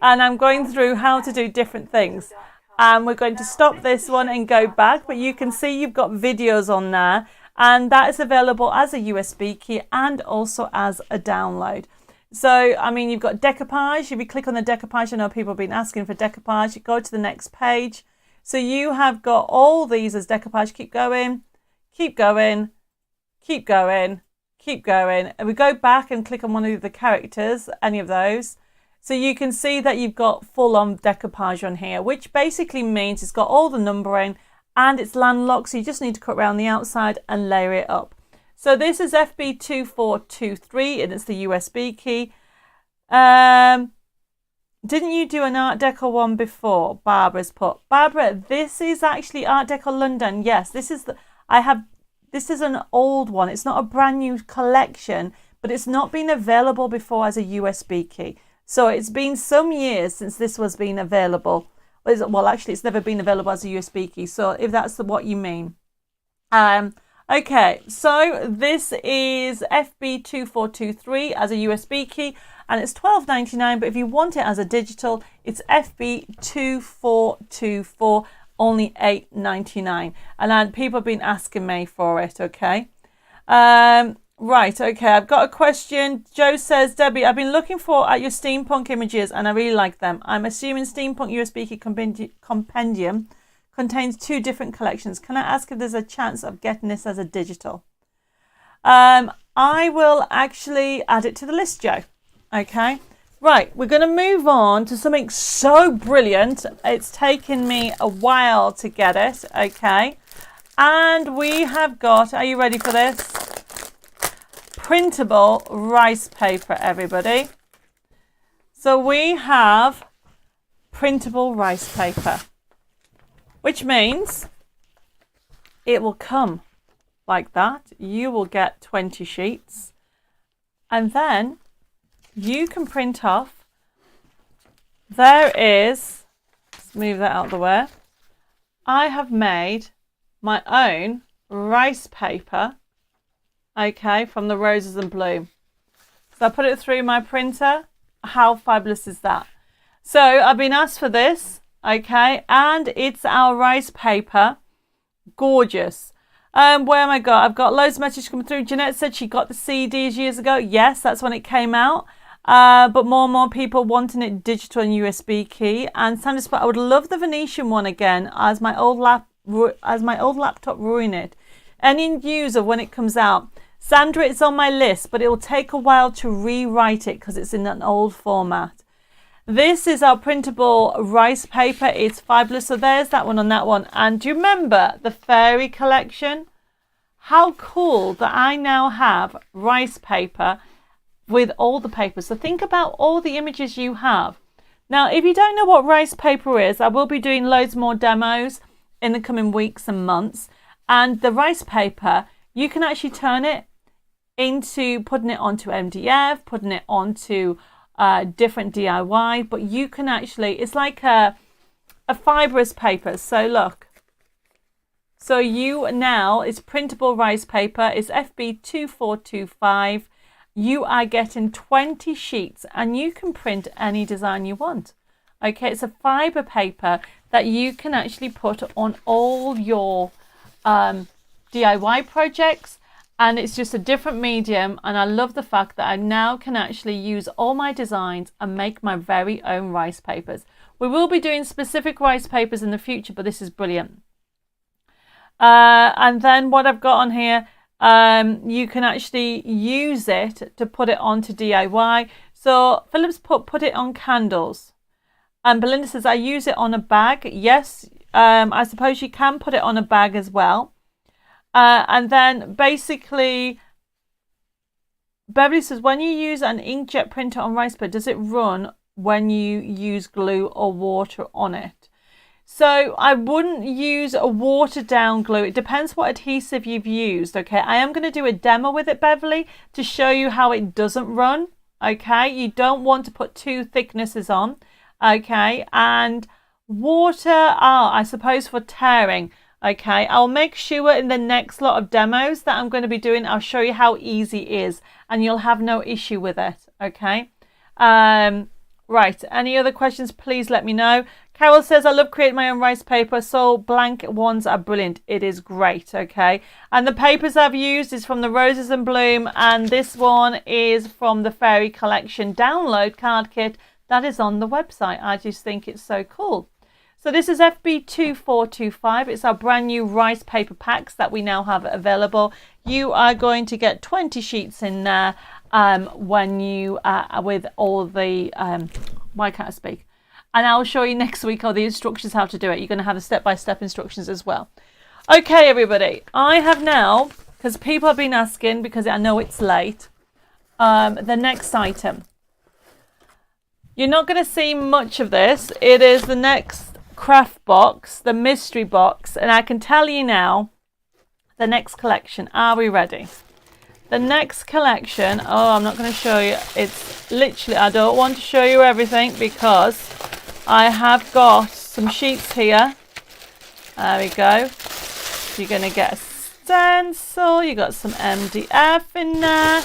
And I'm going through how to do different things. And we're going to stop this one and go back. But you can see you've got videos on there. And that is available as a USB key and also as a download. So, I mean, you've got decoupage. If you click on the decoupage, I know people have been asking for decoupage. You go to the next page. So you have got all these as decoupage. Keep going, keep going, keep going, keep going. And we go back and click on one of the characters, any of those. So you can see that you've got full-on decoupage on here, which basically means it's got all the numbering and it's landlocked, so you just need to cut around the outside and layer it up. So this is FB2423 and it's the USB key. Didn't you do an Art Deco one before? Barbara's put. Barbara, this is actually Art Deco London. Yes, this is this is an old one. It's not a brand new collection, but it's not been available before as a USB key. So it's been some years since this was being available. Well, actually, it's never been available as a USB key. So if that's what you mean. Okay, so this is FB2423 as a USB key, and it's $12.99, but if you want it as a digital, it's FB2424, only $8.99. And people have been asking me for it, okay? Right, okay, I've got a question. Joe says, Debbie, I've been looking at your steampunk images, and I really like them. I'm assuming Steampunk USB Key Compendium contains 2 different collections. Can I ask if there's a chance of getting this as a digital? I will actually add it to the list, Joe. Okay. Right, we're going to move on to something so brilliant. It's taken me a while to get it. Okay. And we have got, are you ready for this? Printable rice paper, everybody. So we have printable rice paper, which means it will come like that. You will get 20 sheets, and then you can print off. There is, let's move that out of the way. I have made my own rice paper, okay, from the Roses and Bloom. So I put it through my printer. How fabulous is that? So I've been asked for this. Okay, and it's our rice paper. Gorgeous. Where am I got? I've got loads of messages coming through. Jeanette said she got the CDs years ago. Yes, that's when it came out. But more and more people wanting it digital and USB key. And Sandra Spot, I would love the Venetian one again, as my old laptop ruined it. Any news of when it comes out? Sandra, it's on my list, but it will take a while to rewrite it because it's in an old format. This is our printable rice paper. It's fabulous. So there's that one on that one. And do you remember the fairy collection? How cool that I now have rice paper with all the papers. So think about all the images you have. Now, if you don't know what rice paper is, I will be doing loads more demos in the coming weeks and months. And the rice paper, you can actually turn it into putting it onto MDF, putting it onto different DIY, but you can actually, it's like a fibrous paper. So look, so you now, it's printable rice paper. It's FB2425. You are getting 20 sheets and you can print any design you want. Okay, it's a fiber paper that you can actually put on all your DIY projects. And it's just a different medium, and I love the fact that I now can actually use all my designs and make my very own rice papers. We will be doing specific rice papers in the future, but this is brilliant. And then what I've got on here, you can actually use it to put it onto DIY. So Philip's put it on candles. And Belinda says, I use it on a bag. Yes, I suppose you can put it on a bag as well. And then basically, Beverly says, when you use an inkjet printer on rice paper, does it run when you use glue or water on it? So I wouldn't use a watered down glue. It depends what adhesive you've used. Okay, I am going to do a demo with it, Beverly, to show you how it doesn't run. Okay, you don't want to put 2 thicknesses on. Okay, and water, I suppose for tearing. Okay, I'll make sure in the next lot of demos that I'm going to be doing, I'll show you how easy it is and you'll have no issue with it. Okay. Right. Any other questions, please let me know. Carol says, I love creating my own rice paper. So blank ones are brilliant. It is great. Okay. And the papers I've used is from the Roses and Bloom. And this one is from the Fairy Collection download card kit that is on the website. I just think it's so cool. So this is FB2425. It's our brand new rice paper packs that we now have available. You are going to get 20 sheets in there when you with all the why can't I speak? And I'll show you next week all the instructions how to do it. You're going to have the step-by-step instructions as well. Okay, everybody. I have now, because people have been asking, because I know it's late, the next item. You're not going to see much of this. It is the next craft box, the mystery box, and I can tell you now, the next collection. Are we ready? The next collection, oh, I'm not going to show you. It's literally, I don't want to show you everything because I have got some sheets here. There we go. You're going to get a stencil. You got some MDF in there.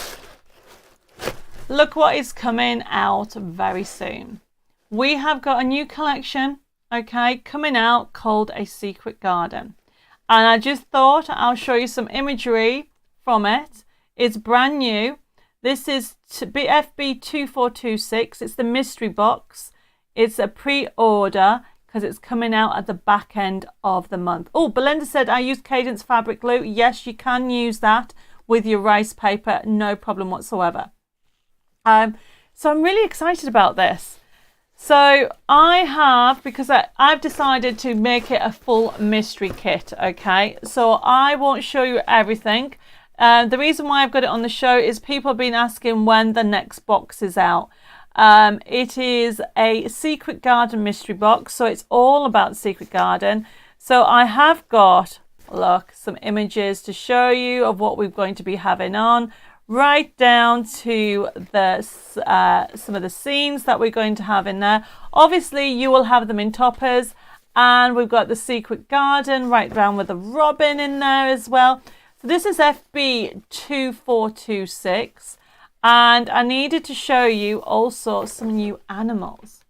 Look what is coming out very soon. We have got a new collection, okay, coming out called A Secret Garden. And I just thought I'll show you some imagery from it. It's brand new. This is FB2426. It's the mystery box. It's a pre-order because it's coming out at the back end of the month. Oh, Belinda said I use Cadence fabric glue. Yes, you can use that with your rice paper. No problem whatsoever. So I'm really excited about this. So I have, because I've decided to make it a full mystery kit, okay? So I won't show you everything. The reason why I've got it on the show is people have been asking when the next box is out. It is a Secret Garden mystery box, so it's all about Secret Garden. So I have got, look, some images to show you of what we're going to be having on, right down to the some of the scenes that we're going to have in there. Obviously, you will have them in toppers, and we've got the Secret Garden right down with the robin in there as well. So this is FB2426, and I needed to show you also some new animals.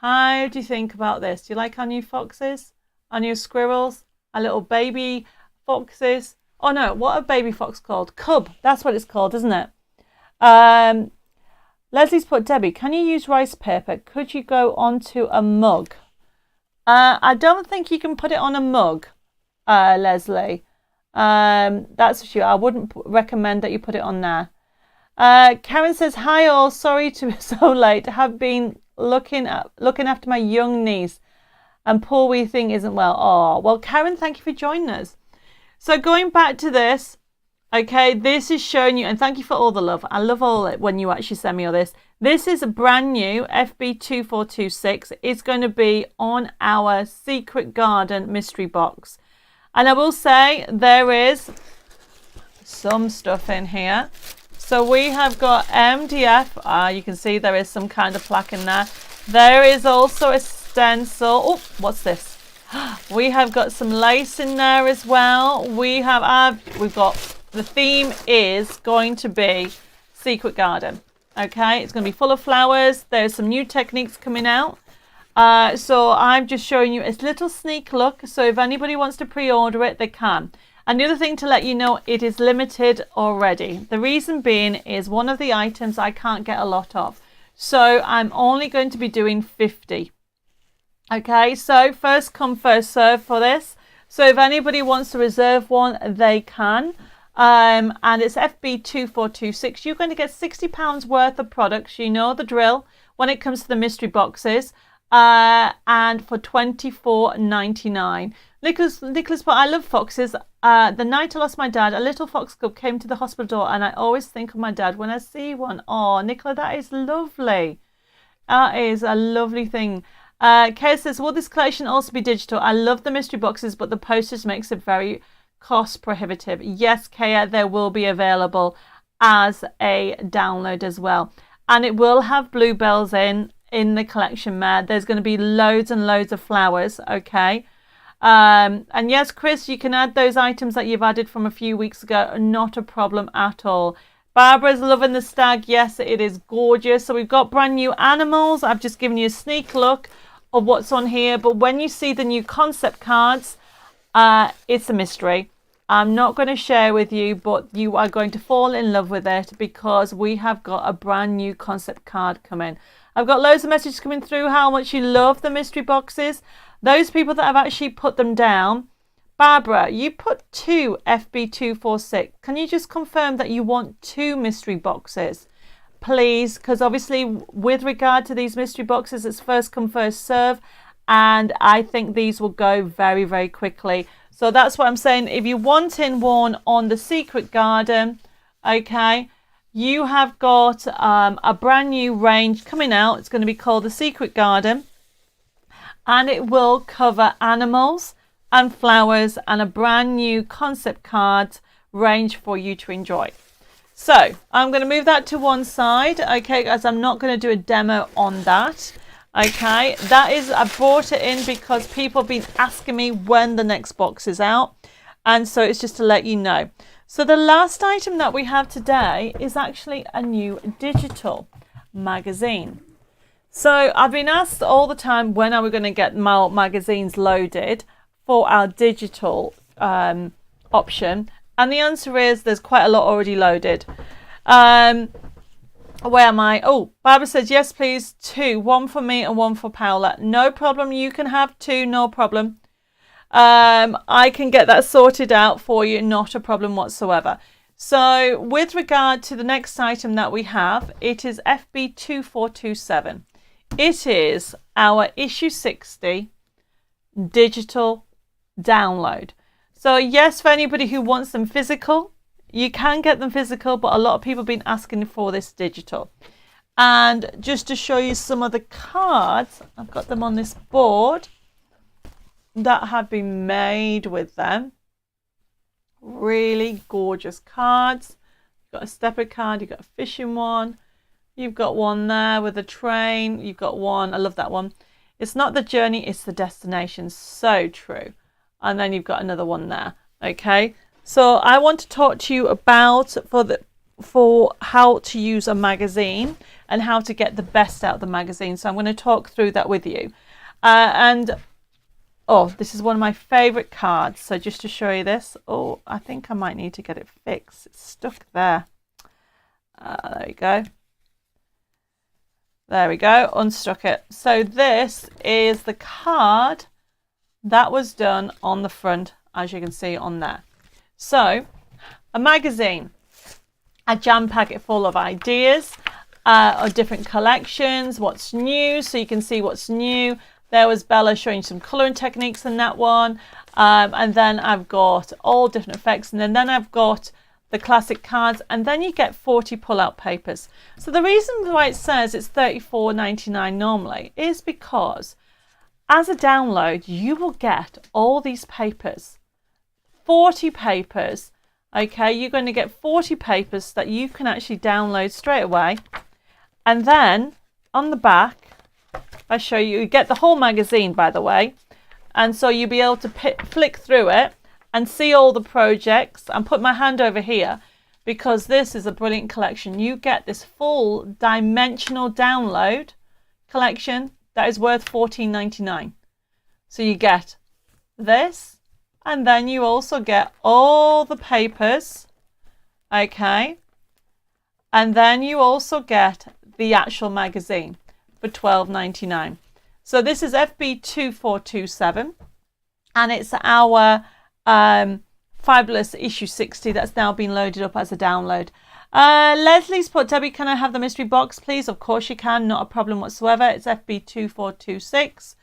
How do you think about this? Do you like our new foxes? Our new squirrels? Our little baby foxes? Oh no, what are baby fox called? Cub, that's what it's called, isn't it? Leslie's put, Debbie, can you use rice paper? Could you go onto a mug? I don't think you can put it on a mug, Leslie. That's for sure. I wouldn't recommend that you put it on there. Karen says, hi all, sorry to be so late. Have been looking after my young niece and poor wee thing isn't well. Oh, well, Karen, thank you for joining us. So going back to this, okay, this is showing you, and thank you for all the love. I love all it when you actually send me all this. This is a brand new FB2426. It's going to be on our Secret Garden mystery box. And I will say there is some stuff in here. So we have got MDF. You can see there is some kind of plaque in there. There is also a stencil. Oh, what's this? We have got some lace in there as well. We've got, the theme is going to be Secret Garden. Okay, it's going to be full of flowers. There's some new techniques coming out. So I'm just showing you a little sneak look. So if anybody wants to pre-order it, they can. And the other thing to let you know, it is limited already. The reason being is one of the items I can't get a lot of. So I'm only going to be doing 50. Okay, so first come, first serve for this. So if anybody wants to reserve one, they can. And it's FB2426. You're going to get £60 worth of products. You know the drill when it comes to the mystery boxes. And for $24.99. Nicholas, but I love foxes. The night I lost my dad, a little fox cub came to the hospital door, and I always think of my dad when I see one. Oh, Nicola, that is lovely. That is a lovely thing. Kay says, will this collection also be digital? I love the mystery boxes, but the postage makes it very cost prohibitive. Yes, Kaya, they will be available as a download as well. And it will have bluebells in the collection, Matt. There's going to be loads and loads of flowers, okay? And yes, Chris, you can add those items that you've added from a few weeks ago. Not a problem at all. Barbara's loving the stag. Yes, it is gorgeous. So we've got brand new animals. I've just given you a sneak look of what's on here, but when you see the new concept cards, it's a mystery. I'm not going to share with you, but you are going to fall in love with it because we have got a brand new concept card coming. I've got loads of messages coming through how much you love the mystery boxes. Those people that have actually put them down, Barbara, you put 2 FB246. Can you just confirm that you want 2 mystery boxes? Please, because obviously with regard to these mystery boxes, it's first come, first serve, and I think these will go very, very quickly. So that's what I'm saying. If you want in one on the Secret Garden, okay, you have got a brand new range coming out. It's going to be called the Secret Garden, and it will cover animals and flowers and a brand new concept card range for you to enjoy. So I'm going to move that to one side, okay, as I'm not going to do a demo on that. Okay, that is, I brought it in because people have been asking me when the next box is out, and so it's just to let you know. So the last item that we have today is actually a new digital magazine. So I've been asked all the time, when are we going to get more magazines loaded for our digital option? And the answer is there's quite a lot already loaded. Where am I? Oh, Barbara says, yes, please, 2. 1 for me and 1 for Paola. No problem. You can have 2. No problem. I can get that sorted out for you. Not a problem whatsoever. So with regard to the next item that we have, it is FB2427. It is our issue 60 digital download. So yes, for anybody who wants them physical, you can get them physical, but a lot of people have been asking for this digital. And just to show you some of the cards, I've got them on this board that have been made with them. Really gorgeous cards. You've got a stepper card, you've got a fishing one, you've got one there with a train, you've got one, I love that one. It's not the journey, it's the destination. So true. And then you've got another one there. Okay. So I want to talk to you about for how to use a magazine and how to get the best out of the magazine. So I'm going to talk through that with you. This is one of my favorite cards. So just to show you this. Oh, I think I might need to get it fixed. It's stuck there. There we go. There we go. Unstuck it. So this is the card that was done on the front, as you can see on there. So, a magazine, a jam packet full of ideas, of different collections, what's new, so you can see what's new. There was Bella showing some colouring techniques in that one. And then I've got all different effects, and then I've got the classic cards, and then you get 40 pull-out papers. So the reason why it says it's $34.99 normally is because as a download, you will get all these papers. 40 papers, okay, you're going to get 40 papers that you can actually download straight away. And then on the back, I show you, you get the whole magazine, by the way, and so you'll be able to flick through it and see all the projects. And put my hand over here because this is a brilliant collection. You get this full dimensional download collection that is worth $14.99. So you get this, and then you also get all the papers, okay, and then you also get the actual magazine for $12.99. So this is FB2427, and it's our fabulous issue 60 that's now been loaded up as a download. Leslie's put, Debbie, can I have the mystery box, please? Of course you can, not a problem whatsoever. It's FB2426.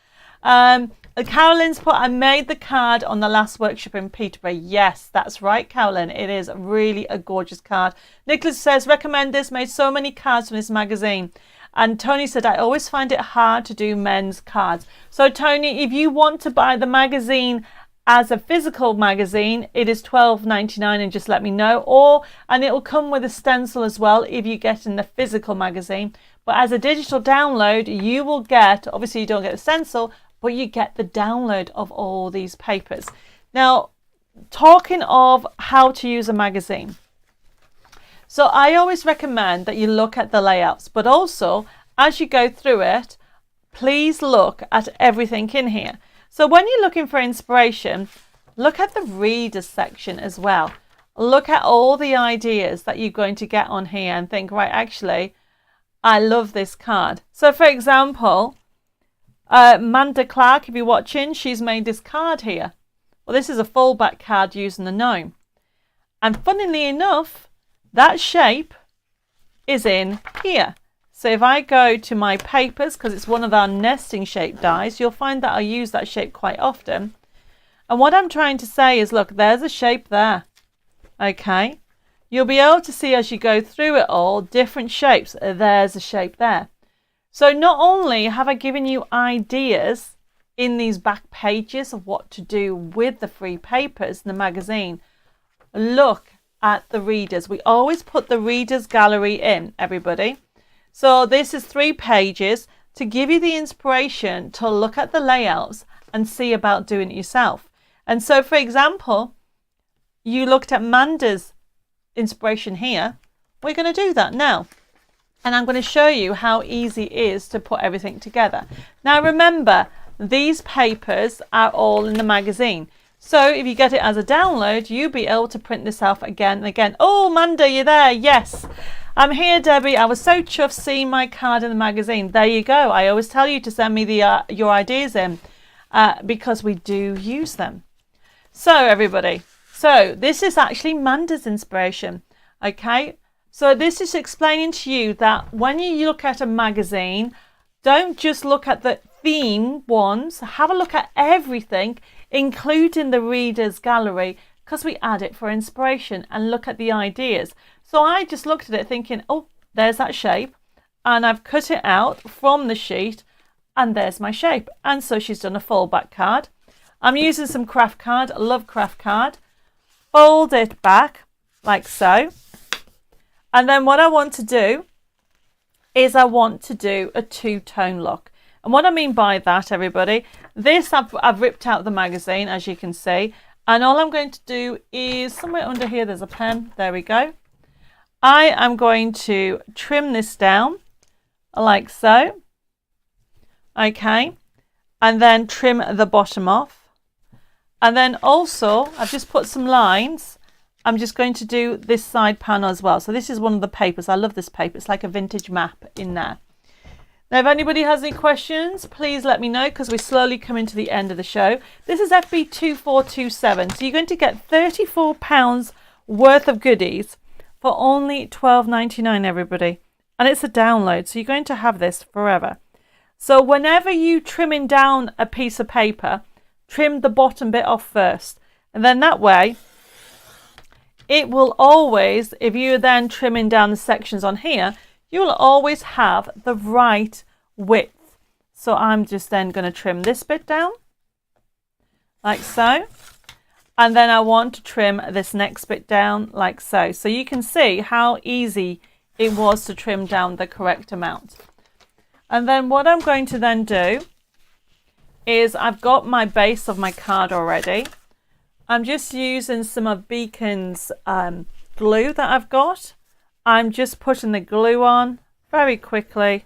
Carolyn's put, I made the card on the last workshop in Peterborough. Yes, that's right, Carolyn. It is really a gorgeous card. Nicholas says, recommend this, made so many cards from this magazine. And Tony said, I always find it hard to do men's cards. So Tony, if you want to buy the magazine as a physical magazine, it is $12.99, and just let me know. And it will come with a stencil as well if you get in the physical magazine. But as a digital download, you will get, obviously you don't get the stencil, but you get the download of all these papers. Now, talking of how to use a magazine. So I always recommend that you look at the layouts, but also as you go through it, please look at everything in here. So when you're looking for inspiration, look at the readers section as well. Look at all the ideas that you're going to get on here and think, right, actually, I love this card. So for example, Manda Clark, if you're watching, she's made this card here. Well, this is a fallback card using the gnome. And funnily enough, that shape is in here. So if I go to my papers, because it's one of our nesting shape dies, you'll find that I use that shape quite often. And what I'm trying to say is, look, there's a shape there. Okay. you'll be able to see as you go through it all different shapes. There's a shape there. So not only have I given you ideas in these back pages of what to do with the free papers in the magazine, look at the readers. We always put the readers gallery in, everybody. So this is 3 pages to give you the inspiration to look at the layouts and see about doing it yourself. And so, for example, you looked at Manda's inspiration here. We're going to do that now. And I'm going to show you how easy it is to put everything together. Now, remember, these papers are all in the magazine. So if you get it as a download, you'll be able to print this out again and again. Oh, Manda, you're there. Yes. I'm here, Debbie. I was so chuffed seeing my card in the magazine. There you go. I always tell you to send me your ideas in because we do use them. So everybody, so this is actually Manda's inspiration. Okay. So this is explaining to you that when you look at a magazine, don't just look at the theme ones. Have a look at everything, including the reader's gallery, because we add it for inspiration and look at the ideas. So I just looked at it thinking, oh, there's that shape, and I've cut it out from the sheet, and there's my shape. And so she's done a fallback card. I'm using some craft card. I love craft card. Fold it back like so. And then what I want to do is I want to do a 2-tone look. And what I mean by that, everybody, this I've ripped out the magazine, as you can see. And all I'm going to do is somewhere under here, there's a pen. There we go. I am going to trim this down like so. Okay. And then trim the bottom off. And then also, I've just put some lines. I'm just going to do this side panel as well. So this is one of the papers. I love this paper. It's like a vintage map in there. Now, if anybody has any questions, please let me know because we're slowly coming to the end of the show. This is FB2427. So you're going to get £34 worth of goodies for only £12.99, everybody. And it's a download. So you're going to have this forever. So whenever you trimming down a piece of paper, trim the bottom bit off first. And then that way, it will always, if you're then trimming down the sections on here, you will always have the right width. So I'm just then going to trim this bit down like so. And then I want to trim this next bit down like so. So you can see how easy it was to trim down the correct amount. And then what I'm going to then do is I've got my base of my card already. I'm just using some of Beacon's glue that I've got. I'm just putting the glue on very quickly.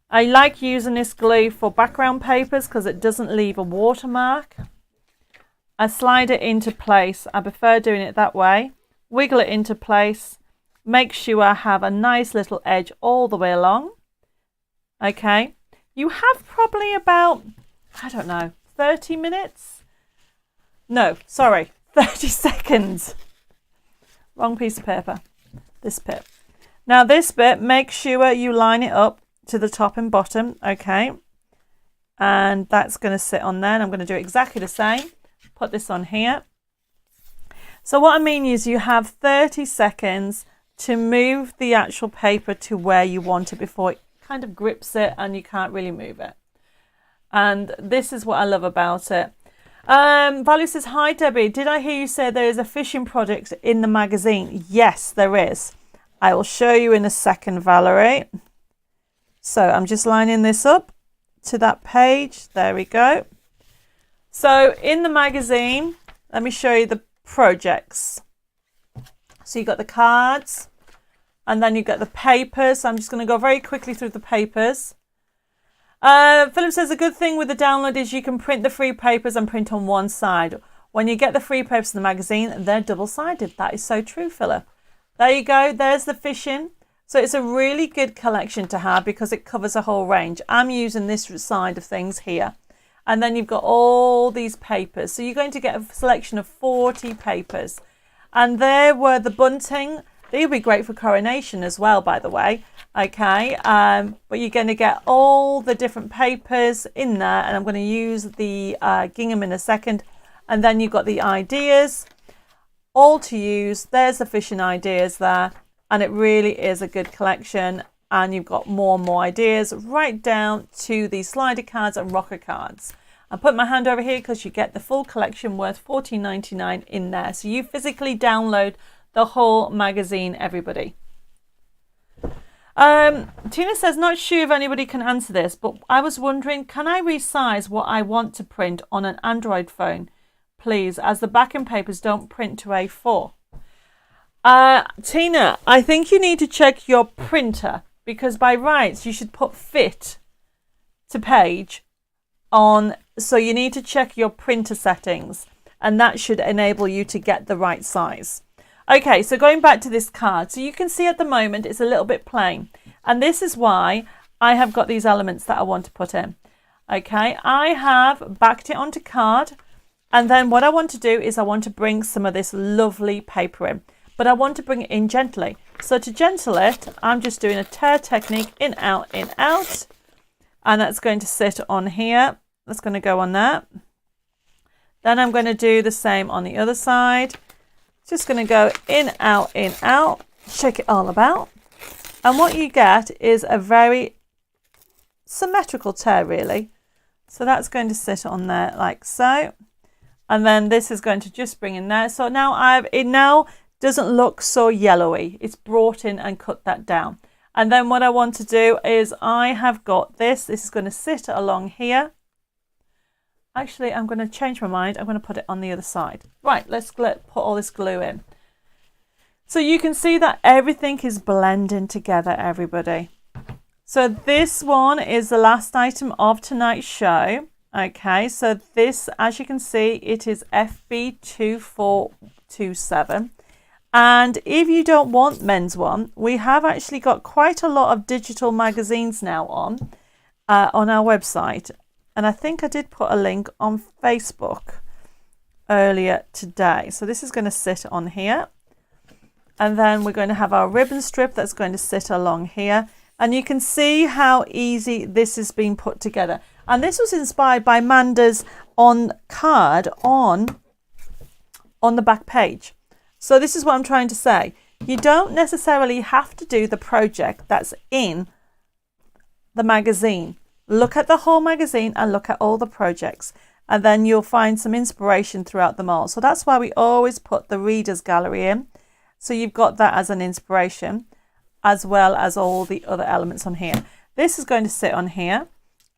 I like using this glue for background papers because it doesn't leave a watermark. I slide it into place. I prefer doing it that way. Wiggle it into place. Make sure I have a nice little edge all the way along. Okay. You have probably about, I don't know, 30 minutes? No, sorry, 30 seconds. Wrong piece of paper. This bit. Now this bit, make sure you line it up to the top and bottom, okay? And that's going to sit on there. And I'm going to do exactly the same. Put this on here. So what I mean is you have 30 seconds to move the actual paper to where you want it before it kind of grips it and you can't really move it. And this is what I love about it. Value says, hi Debbie, did I hear you say there is a fishing project in the magazine? Yes, there is. I will show you in a second, Valerie. So I'm just lining this up to that page. There we go. So in the magazine, let me show you the projects. So you've got the cards and then you've got the papers. So I'm just going to go very quickly through the papers. Philip says a good thing with the download is you can print the free papers and print on one side. When you get the free papers in the magazine, they're double-sided. That is so true, Philip. There you go. There's the fishing. So it's a really good collection to have because it covers a whole range. I'm using this side of things here. And then you've got all these papers. So you're going to get a selection of 40 papers. And there were the bunting. They would be great for coronation as well, by the way. Okay, but you're going to get all the different papers in there. And I'm going to use the gingham in a second. And then you've got the ideas. all to use. There's the fishing ideas there, and it really is a good collection. And you've got more and more ideas right down to the slider cards and rocker cards. I put my hand over here because you get the full collection worth $14.99 in there. So you physically download the whole magazine, everybody. Tina says, not sure if anybody can answer this, but I was wondering, can I resize what I want to print on an Android phone, please, as the backing papers don't print to A4? Tina, I think you need to check your printer, because by rights you should put fit to page on. So you need to check your printer settings, and that should enable you to get the right size. Okay, so going back to this card, so you can see at the moment it's a little bit plain, and this is why I have got these elements that I want to put in. Okay, I have backed it onto card, and then what I want to do is I want to bring some of this lovely paper in, but I want to bring it in gently. So to gentle it, I'm just doing a tear technique, in, out, and that's going to sit on here. That's going to go on that. Then I'm going to do the same on the other side. Just going to go in, out, shake it all about. And what you get is a very symmetrical tear, really. So that's going to sit on there like so. And then this is going to just bring in there. So now it now doesn't look so yellowy. It's brought in and cut that down. And then what I want to do is I have got this. This is going to sit along here. Actually, I'm going to change my mind. I'm going to put it on the other side. Right, let's put all this glue in. So you can see that everything is blending together, everybody. So this one is the last item of tonight's show. Okay, so this, as you can see, it is FB2427. And if you don't want men's one, we have actually got quite a lot of digital magazines now on our website. And I think I did put a link on Facebook earlier today. So this is going to sit on here. And then we're going to have our ribbon strip that's going to sit along here. And you can see how easy this has been put together. And this was inspired by Manda's on card on the back page. So this is what I'm trying to say. You don't necessarily have to do the project that's in the magazine. Look at the whole magazine and look at all the projects, and then you'll find some inspiration throughout them all. So that's why we always put the reader's gallery in. So you've got that as an inspiration, as well as all the other elements on here. This is going to sit on here.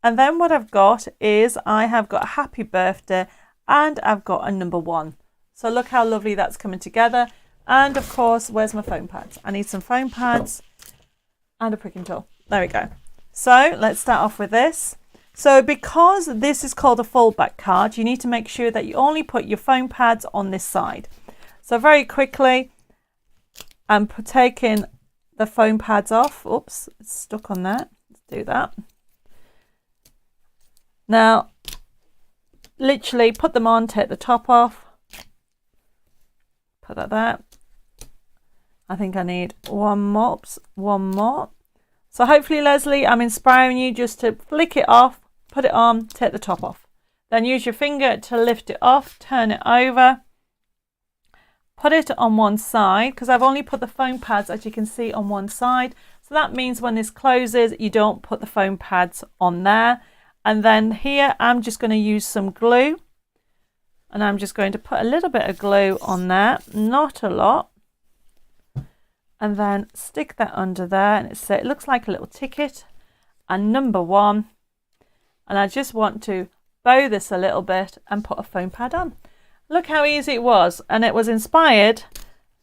And then what I've got is I have got a happy birthday and I've got a number 1. So look how lovely that's coming together. And of course, where's my foam pads? I need some foam pads and a pricking tool. There we go. So let's start off with this. So because this is called a fold-back card, you need to make sure that you only put your foam pads on this side. So very quickly, I'm taking the foam pads off. Oops, it's stuck on there. Let's do that. Now, literally put them on, take the top off. Put that there. I think I need one more. So hopefully, Leslie, I'm inspiring you just to flick it off, put it on, take the top off. Then use your finger to lift it off, turn it over, put it on one side, because I've only put the foam pads, as you can see, on one side. So that means when this closes, you don't put the foam pads on there. And then here, I'm just going to use some glue. And I'm just going to put a little bit of glue on there, not a lot. And then stick that under there, and it looks like a little ticket and number 1. And I just want to bow this a little bit and put a foam pad on. Look how easy it was, and it was inspired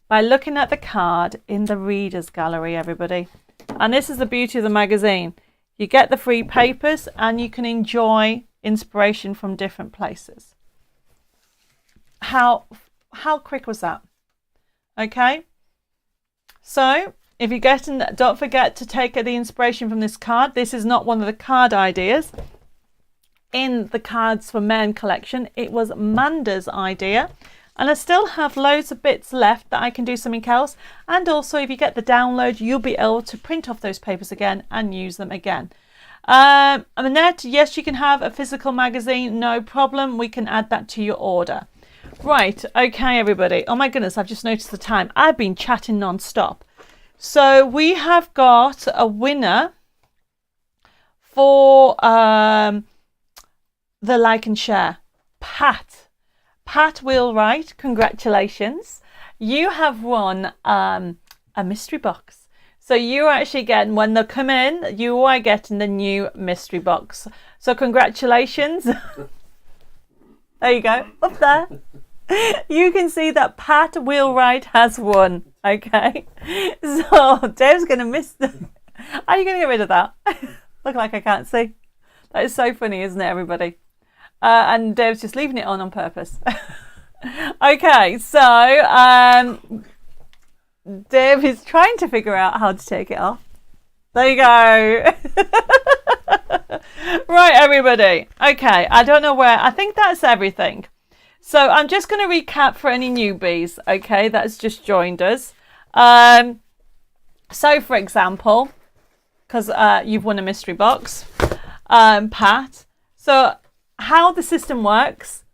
by looking at the card in the reader's gallery, everybody. And this is the beauty of the magazine. You get the free papers and you can enjoy inspiration from different places. How quick was that? Okay. So if you're getting, don't forget to take the inspiration from this card. This is not one of the card ideas in the Cards for Men collection. It was Manda's idea. And I still have loads of bits left that I can do something else. And also, if you get the download, you'll be able to print off those papers again and use them again. Annette, yes, you can have a physical magazine. No problem. We can add that to your order. Right, okay, everybody. Oh my goodness, I've just noticed the time. I've been chatting non-stop. So we have got a winner for the like and share. Pat Wheelwright, congratulations. You have won a mystery box. So you're actually getting, when they come in, you are getting the new mystery box. So congratulations. There you go, up there. You can see that Pat Wheelwright has won. Okay, so Dave's going to miss them. Are you going to get rid of that? Look like I can't see. That is so funny, isn't it, everybody? And Dave's just leaving it on purpose. Okay, so Dave is trying to figure out how to take it off. There you go. Right, everybody. Okay, I don't know where. I think that's everything. So I'm just going to recap for any newbies, okay, that's just joined us. So, for example, because you've won a mystery box, Pat. So how the system works,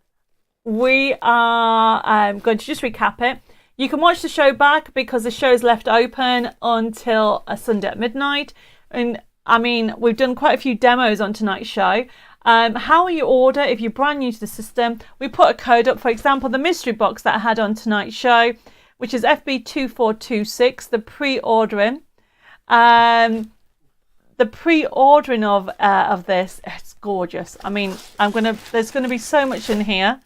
we are going to just recap it. You can watch the show back because the show is left open until a Sunday at midnight. And I mean, we've done quite a few demos on tonight's show. How you order, if you're brand new to the system, we put a code up. For example, the mystery box that I had on tonight's show, which is FB2426, the pre-ordering. The pre-ordering of this, it's gorgeous. I mean, there's gonna be so much in here,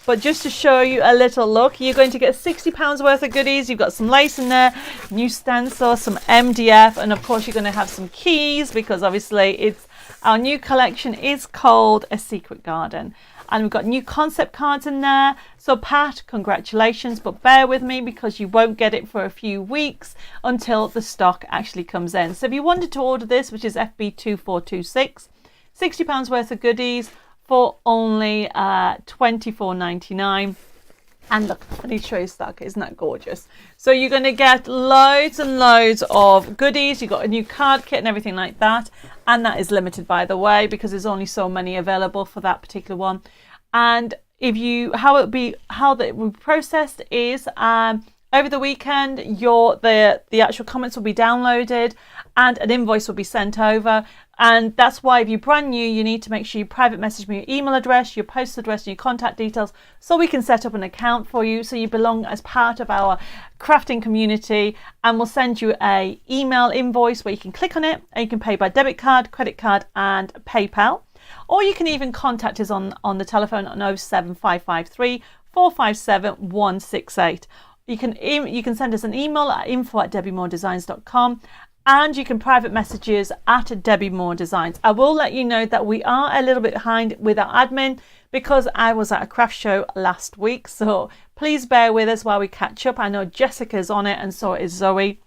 but just to show you a little look, you're going to get £60 worth of goodies. You've got some lace in there, new stencil, some MDF, and of course you're going to have some keys because obviously our new collection is called A Secret Garden. And we've got new concept cards in there. So Pat, congratulations, but bear with me because you won't get it for a few weeks until the stock actually comes in. So if you wanted to order this, which is FB2426, £60 worth of goodies for only $24.99. And look, I need to show you stock. Isn't that gorgeous? So you're going to get loads and loads of goodies. You've got a new card kit and everything like that. And that is limited, by the way, because there's only so many available for that particular one. And how that will be processed is over the weekend, the actual comments will be downloaded and an invoice will be sent over. And that's why if you're brand new, you need to make sure you private message me your email address, your postal address, and your contact details so we can set up an account for you so you belong as part of our crafting community, and we'll send you a email invoice where you can click on it and you can pay by debit card, credit card and PayPal. Or you can even contact us on the telephone on 07553 457 168. You can send us an email at info@debbimoredesigns.com. And you can private messages at Debbie Moore Designs. I will let you know that we are a little bit behind with our admin because I was at a craft show last week. So please bear with us while we catch up. I know Jessica's on it and so is Zoe.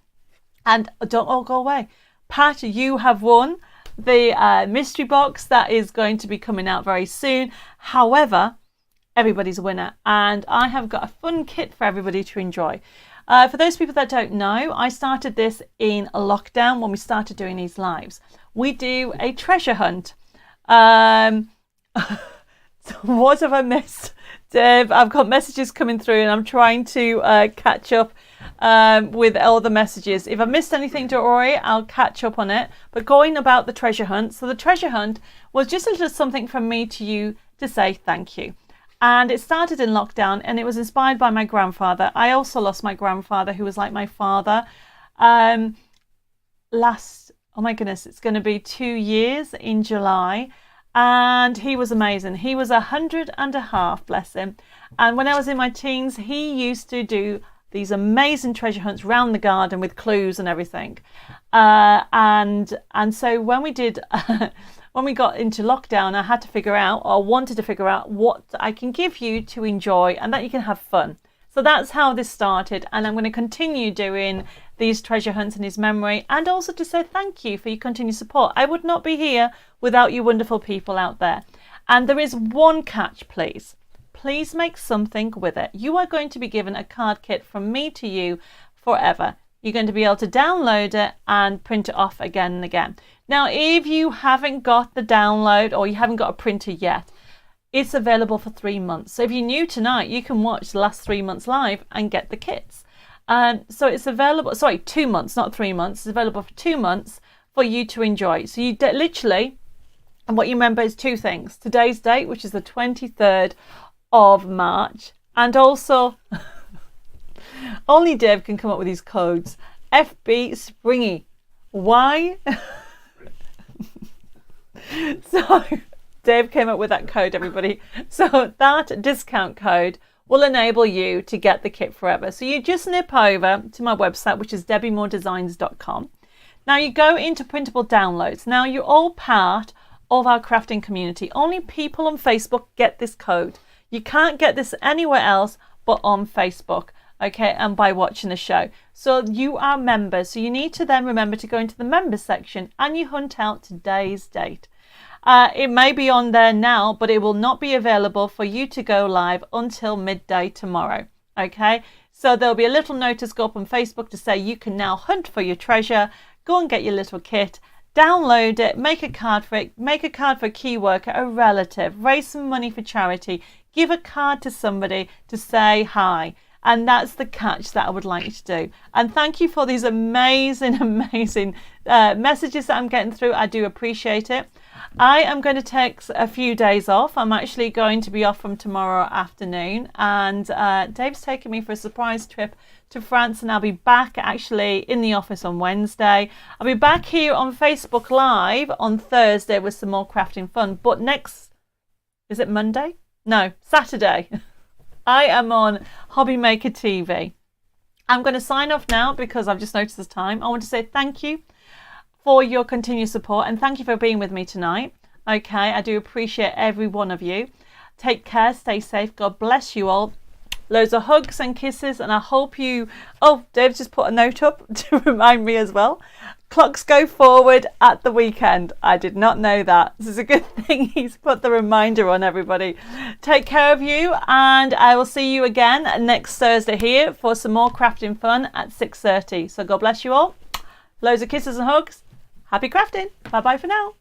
And don't all go away. Pat, you have won the mystery box that is going to be coming out very soon. However, everybody's a winner. And I have got a fun kit for everybody to enjoy. For those people that don't know, I started this in lockdown when we started doing these lives. We do a treasure hunt. So what have I missed, Dave? I've got messages coming through and I'm trying to catch up with all the messages. If I missed anything, don't worry, I'll catch up on it. But going about the treasure hunt. So the treasure hunt was just a little something from me to you to say thank you. And it started in lockdown and it was inspired by my grandfather. I also lost my grandfather who was like my father. Oh my goodness, it's going to be 2 years in July. And he was amazing. He was 100.5, bless him. And when I was in my teens, he used to do these amazing treasure hunts round the garden with clues and everything. And so when we did... When we got into lockdown, I had to figure out, or wanted to figure out, what I can give you to enjoy and that you can have fun. So that's how this started. And I'm going to continue doing these treasure hunts in his memory and also to say thank you for your continued support. I would not be here without you wonderful people out there. And there is one catch, please. Please make something with it. You are going to be given a card kit from me to you forever. You're going to be able to download it and print it off again and again. Now, if you haven't got the download or you haven't got a printer yet, it's available for 3 months. So if you're new tonight, you can watch the last 3 months live and get the kits. So it's available, sorry, 2 months, not 3 months. It's available for 2 months for you to enjoy. So you literally, and what you remember is 2 things. Today's date, which is the 23rd of March, and also only Dave can come up with these codes. FB Springy. Why? So Dave came up with that code, everybody. So that discount code will enable you to get the kit forever. So you just nip over to my website, which is debbimoredesigns.com. Now you go into printable downloads. Now you're all part of our crafting community. Only people on Facebook get this code. You can't get this anywhere else but on Facebook, okay, and by watching the show. So you are members. So you need to then remember to go into the members section and you hunt out today's date. It may be on there now, but it will not be available for you to go live until midday tomorrow. Okay, so there'll be a little notice go up on Facebook to say you can now hunt for your treasure. Go and get your little kit, download it, make a card for it, make a card for a key worker, a relative, raise some money for charity, give a card to somebody to say hi. And that's the catch that I would like you to do. And thank you for these amazing messages that I'm getting through. I do appreciate it. I am going to take a few days off. I'm actually going to be off from tomorrow afternoon, and Dave's taking me for a surprise trip to France, and I'll be back actually in the office on Wednesday. I'll be back here on Facebook Live on Thursday with some more crafting fun. But next, is it Monday? No, Saturday. I am on Hobby Maker TV. I'm going to sign off now because I've just noticed the time. I want to say thank you for your continued support and thank you for being with me tonight. Okay, I do appreciate every one of you. Take care, stay safe. God bless you all. Loads of hugs and kisses, and I hope you... Oh, Dave's just put a note up to remind me as well. Clocks go forward at the weekend. I did not know that. This is a good thing he's put the reminder on, everybody. Take care of you, and I will see you again next Thursday here for some more crafting fun at 6:30. So God bless you all. Loads of kisses and hugs. Happy crafting. Bye-bye for now.